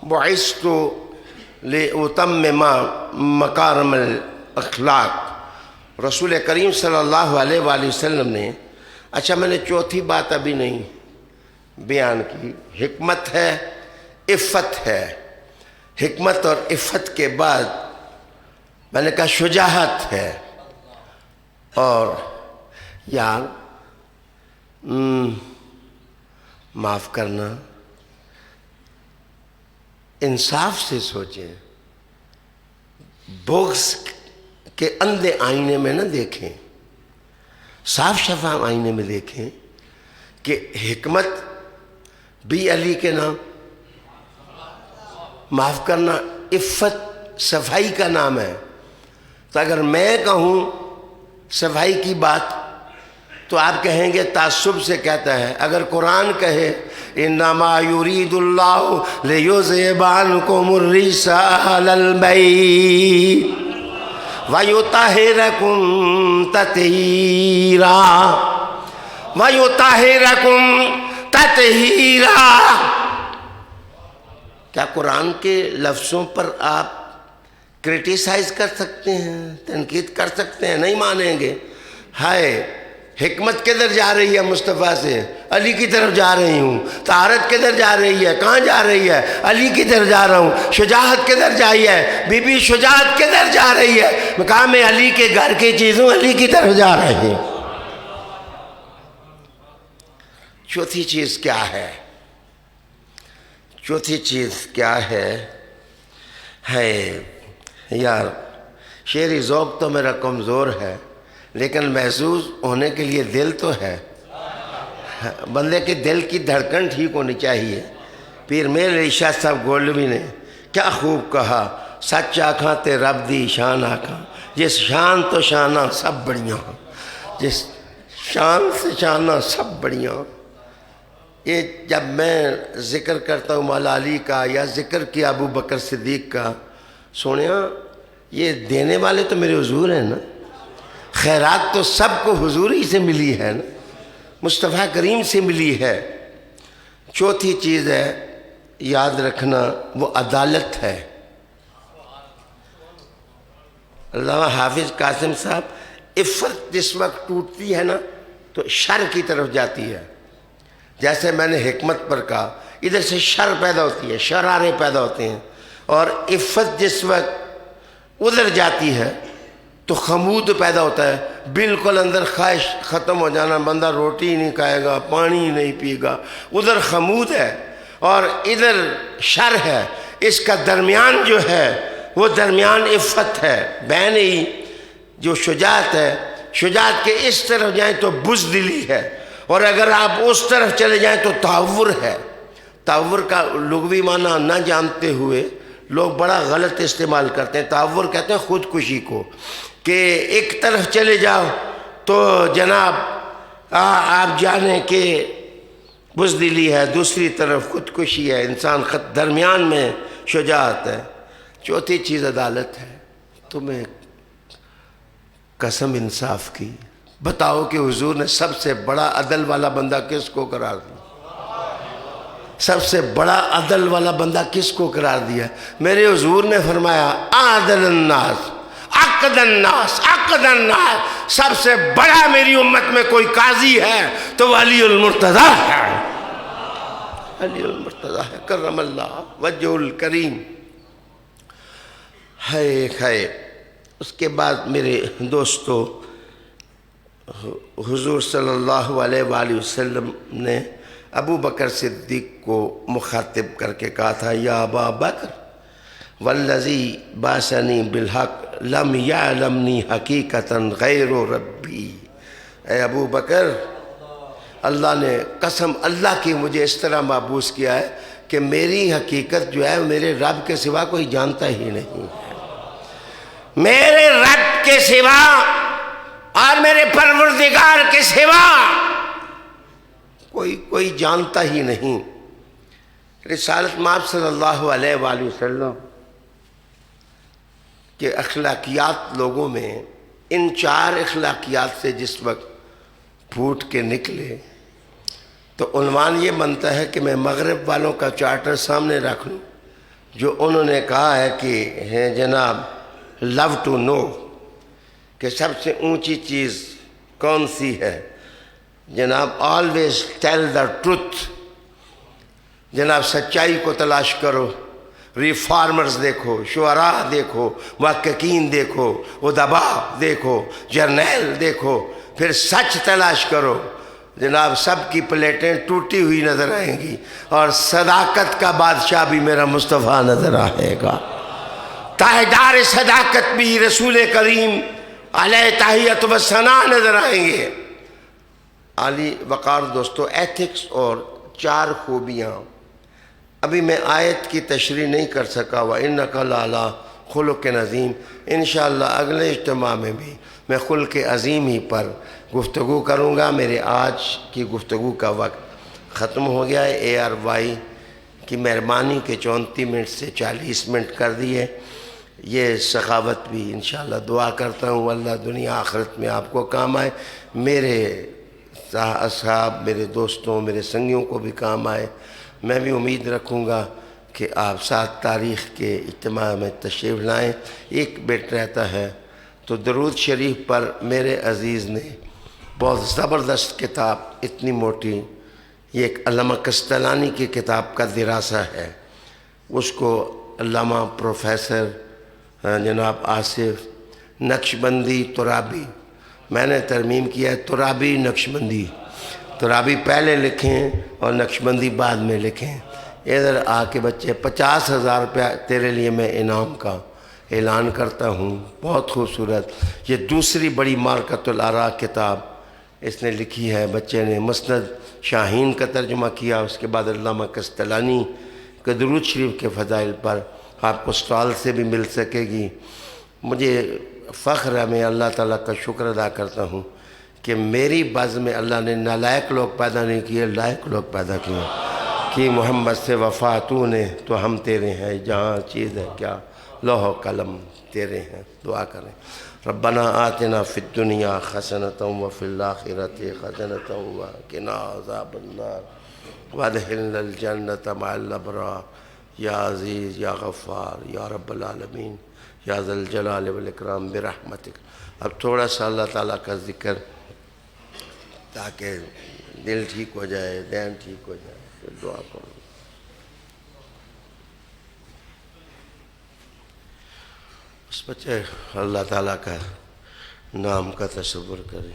بُعِثْتُ لِأُتَمِّمَ مَكَارِمَ الْأَخْلَاقِ۔ رسول کریم صلی اللہ علیہ وآلہ وسلم نے، اچھا میں نے چوتھی بات ابھی نہیں بیان کی، حکمت ہے، عفت ہے۔ حکمت اور عفت کے بعد میں نے کہا شجاعت ہے۔ اور یار معاف کرنا، انصاف سے سوچیں، بغض کہ اندھے آئینے میں نہ دیکھیں، صاف شفاف آئینے میں دیکھیں کہ حکمت بھی علی کے نام، معاف کرنا عفت صفائی کا نام ہے۔ تو اگر میں کہوں صفائی کی بات تو آپ کہیں گے تعصب سے کہتا ہے۔ اگر قرآن کہے انما یرید اللہ لیذہب عنکم الرجس اہل البیت وَيُطَہِرَكُمْ تَطْہِیرًا وَيُطَہِرَكُمْ تَطْہِیرًا۔ کیا قرآن کے لفظوں پر آپ کرٹیسائز کر سکتے ہیں، تنقید کر سکتے ہیں؟ نہیں مانیں گے۔ ہائے حکمت کدھر جا رہی ہے مصطفیٰ سے؟ علی کی طرف جا رہی ہوں۔ طہارت کدھر جا رہی ہے؟ کہاں جا رہی ہے؟ علی کی طرف جا رہا ہوں۔ شجاعت کدھر جائی ہے؟ بی بی شجاعت کدھر جا رہی ہے؟ مقام علی کے گھر کی چیزوں علی کی طرف جا رہی ہیں۔ چوتھی چیز کیا ہے؟ چوتھی چیز کیا ہے یار، شعری ذوق تو میرا کمزور ہے لیکن محظوظ ہونے کے لیے دل تو ہے۔ بندے کے دل کی دھڑکن ٹھیک ہونی چاہیے۔ پیر میر ارشاد صاحب گولوی نے کیا خوب کہا، سچ آکھاں تے رب دی شان آکھاں، جس شان تو شانہ سب بڑیاں، جس شان سے شانہ سب بڑیاں۔ یہ جب میں ذکر کرتا ہوں مولا علی کا یا ذکر کیا ابو بکر صدیق کا، سونیا یہ دینے والے تو میرے حضور ہیں نا، خیرات تو سب کو حضور ہی سے ملی ہے نا، مصطفیٰ کریم سے ملی ہے۔ چوتھی چیز ہے یاد رکھنا، وہ عدالت ہے۔ علامہ حافظ قاسم صاحب، عفت جس وقت ٹوٹتی ہے نا تو شر کی طرف جاتی ہے۔ جیسے میں نے حکمت پر کہا، ادھر سے شر پیدا ہوتی ہے، شرارے پیدا ہوتے ہیں، اور عفت جس وقت ادھر جاتی ہے تو خمود پیدا ہوتا ہے، بالکل اندر خواہش ختم ہو جانا، بندہ روٹی ہی نہیں کھائے گا، پانی ہی نہیں پیے گا۔ ادھر خمود ہے اور ادھر شر ہے، اس کا درمیان جو ہے وہ درمیان عفت ہے، بین ہی جو شجاعت ہے۔ شجاعت کے اس طرف جائیں تو بزدلی ہے، اور اگر آپ اس طرف چلے جائیں تو تعور ہے۔ تعور کا لغوی معنی نہ جانتے ہوئے لوگ بڑا غلط استعمال کرتے ہیں۔ تعور کہتے ہیں خودکشی کو، کہ ایک طرف چلے جاؤ تو جناب آپ جانیں کہ بزدلی ہے، دوسری طرف خودکشی ہے، انسان درمیان میں شجاعت ہے۔ چوتھی چیز عدالت ہے۔ تمہیں قسم انصاف کی بتاؤ کہ حضور نے سب سے بڑا عدل والا بندہ کس کو قرار دیا؟ سب سے بڑا عدل والا بندہ کس کو قرار دیا؟ میرے حضور نے فرمایا عادل الناس عقد الناس عقد الناس، سب سے بڑا میری امت میں کوئی قاضی ہے تو وہ علی المرتضیٰ ہے، علی المرتضیٰ ہے کرم اللہ وجہ الکریم۔ ہے اس کے بعد میرے دوستو، حضور صلی اللہ علیہ وآلہ وسلم نے ابو بکر صدیق کو مخاطب کر کے کہا تھا، یا ابا بکر والذی باسنی بالحق لم یعلمنی حقیقتا غیر ربی، اے ابو بکر اللہ نے قسم اللہ کی مجھے اس طرح محبوس کیا ہے کہ میری حقیقت جو ہے میرے رب کے سوا کوئی جانتا ہی نہیں ہے، میرے رب کے سوا اور میرے پروردگار کے سوا کوئی جانتا ہی نہیں۔ رسالت مآب صلی اللہ علیہ وآلہ وسلم کہ اخلاقیات لوگوں میں ان 4 اخلاقیات سے جس وقت پھوٹ کے نکلے تو عنوان یہ بنتا ہے کہ میں مغرب والوں کا چارٹر سامنے رکھ لوں، جو انہوں نے کہا ہے کہ ہے جناب لو ٹو نو، کہ سب سے اونچی چیز کون سی ہے جناب، آلویز ٹیل دا ٹروتھ، جناب سچائی کو تلاش کرو، ریفارمرز دیکھو، شعراء دیکھو، محققین دیکھو، ادباء دیکھو، جرنیل دیکھو، پھر سچ تلاش کرو، جناب سب کی پلیٹیں ٹوٹی ہوئی نظر آئیں گی اور صداقت کا بادشاہ بھی میرا مصطفیٰ نظر آئے گا، تاجدار صداقت بھی رسول کریم علیہ تحیت و ثنا نظر آئیں گے۔ عالی وقار دوستو، ایتھکس اور 4 خوبیاں، ابھی میں آیت کی تشریح نہیں کر سکا، وَإِنَّكَ لَعَلَىٰ خُلُقٍ عَظِيمٍ، انشاءاللہ اگلے اجتماع میں بھی میں خلق عظیم ہی پر گفتگو کروں گا۔ میرے آج کی گفتگو کا وقت ختم ہو گیا ہے، ARY کی مہربانی کے 34 منٹ سے 40 منٹ کر دیے، یہ سخاوت بھی انشاءاللہ دعا کرتا ہوں اللہ دنیا آخرت میں آپ کو کام آئے، میرے اصحاب، میرے دوستوں، میرے سنگیوں کو بھی کام آئے۔ میں بھی امید رکھوں گا کہ آپ 7 تاریخ کے اجتماع میں تشریف لائیں۔ ایک بٹ رہتا ہے تو درود شریف پر میرے عزیز نے بہت زبردست کتاب، اتنی موٹی، یہ ایک علامہ کستلانی کی کتاب کا دراسہ ہے، اس کو علامہ پروفیسر جناب آصف نقشبندی ترابی، میں نے ترمیم کیا ہے ترابی نقشبندی، ترابی پہلے لکھیں اور نقشبندی بعد میں لکھیں۔ ادھر آ کے بچے 50,000 روپیہ تیرے لیے میں انعام کا اعلان کرتا ہوں، بہت خوبصورت، یہ دوسری بڑی مارکۃ الآراء کتاب اس نے لکھی ہے، بچے نے مسند شاہین کا ترجمہ کیا، اس کے بعد علامہ کستلانی کے درود شریف کے فضائل پر آپ کو سٹال سے بھی مل سکے گی۔ مجھے فخر ہے، میں اللہ تعالیٰ کا شکر ادا کرتا ہوں کہ میری بز میں اللہ نے نالائق لوگ پیدا نہیں کیے، لائق لوگ پیدا کیے، کہ محمد سے وفا تو نے تو ہم تیرے ہیں، جہاں چیز ہے کیا لوح و قلم تیرے ہیں۔ دعا کریں، ربنا آتنا فی الدنیا حسنۃ وفی الآخرۃ حسنۃ وقنا عذاب النار وادخلنا الجنۃ مع الابرار یا عزیز یا غفار یا رب العالمین یا ذا الجلال والاکرام برحمتک۔ اب تھوڑا سا اللہ تعالیٰ کا ذکر تاکہ دل ٹھیک ہو جائے، ذہن ٹھیک ہو جائے، پھر دعا کروں۔ اس بچے اللہ تعالیٰ کا نام کا تصور کریں۔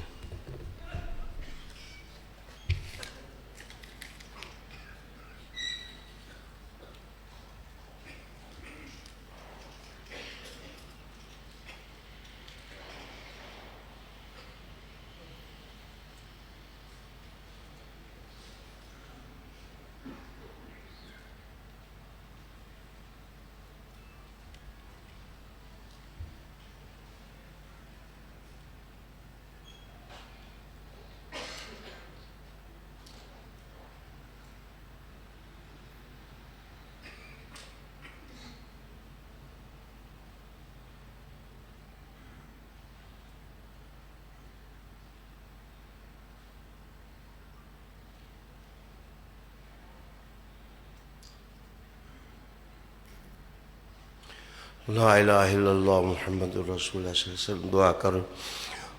لا الہ الا اللہ محمد الرسول اللہ صلی اللہ علیہ وسلم۔ دعا کرو،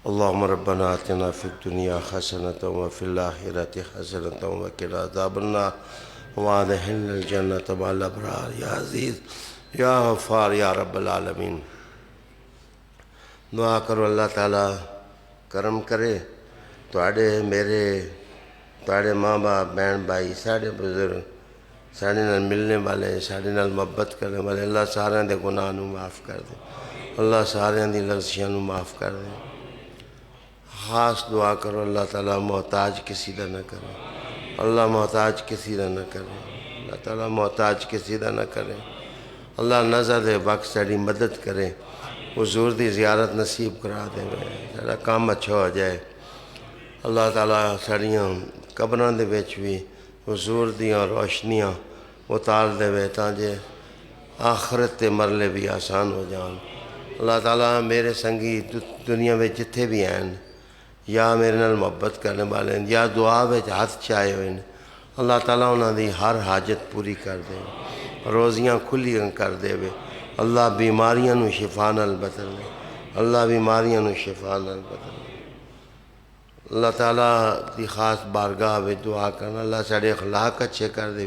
اللهم ربنا آتنا في الدنيا حسنة وفي الآخرة حسنة وقنا عذاب النار وادخلنا الجنة مع الأبرار یا عزیز یا غفار یا رب العالمین۔ دعا کرو اللہ تعالیٰ کرم کرے تواڈے ماں باپ بہن بھائی ساڑے بزرگ ساڑے نال ملنے والے ساڑے نال محبت کرنے والے اللہ سارے دے گناہ نو معاف کر دے، اللہ سارے دی لغزشاں نو معاف کر دے۔ خاص دعا کرو اللہ تعالیٰ محتاج کسی دا نہ کرے، اللہ محتاج کسی دا نہ کرے، اللہ تعالیٰ محتاج کسی دا نہ کرے۔ اللہ نظر دے وقت ساری مدد کرے، حضور دی زیارت نصیب کرا دے، سارا کام اچھا ہو جائے۔ اللہ تعالیٰ ساڑیاں قبراں دے وچ بھی حضور دیاں روشنیاں اتار دے وے تاکہ آخرت تے مرلے بھی آسان ہو جان۔ اللہ تعالیٰ میرے سنگی دنیا میں جتھے بھی ہیں یا میرے نال محبت کرنے والے ہیں یا دعا وچ ہاتھ چائے ہوئے ہیں، اللہ تعالیٰ انہاں دی ہر حاجت پوری کر دے، روزیاں کھلیاں کر دے وے۔ اللہ بیماریاں نو شفا نال بدل دے، اللہ بیماریاں نو شفا نال بدل دے۔ اللہ تعالیٰ دی خاص بارگاہ میں دعا کرنا اللہ ساڑے اخلاق اچھے کر دے،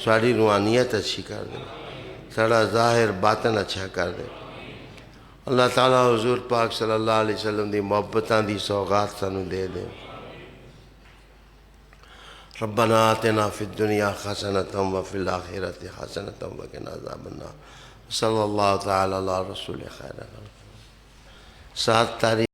ساڑی روحانیت اچھی کر دے، ساڑا ظاہر باطن اچھا کر دے۔ اللہ تعالیٰ حضور پاک صلی اللہ علیہ وسلم دی محبتاں دی سوغات سانو دے دے۔ ربنا آتنا فی الدنیا حسنۃ وفی الآخرۃ حسنۃ وقنا عذاب النار۔ صلی اللہ تعالی علی رسول خیر۔ 7 تاریخ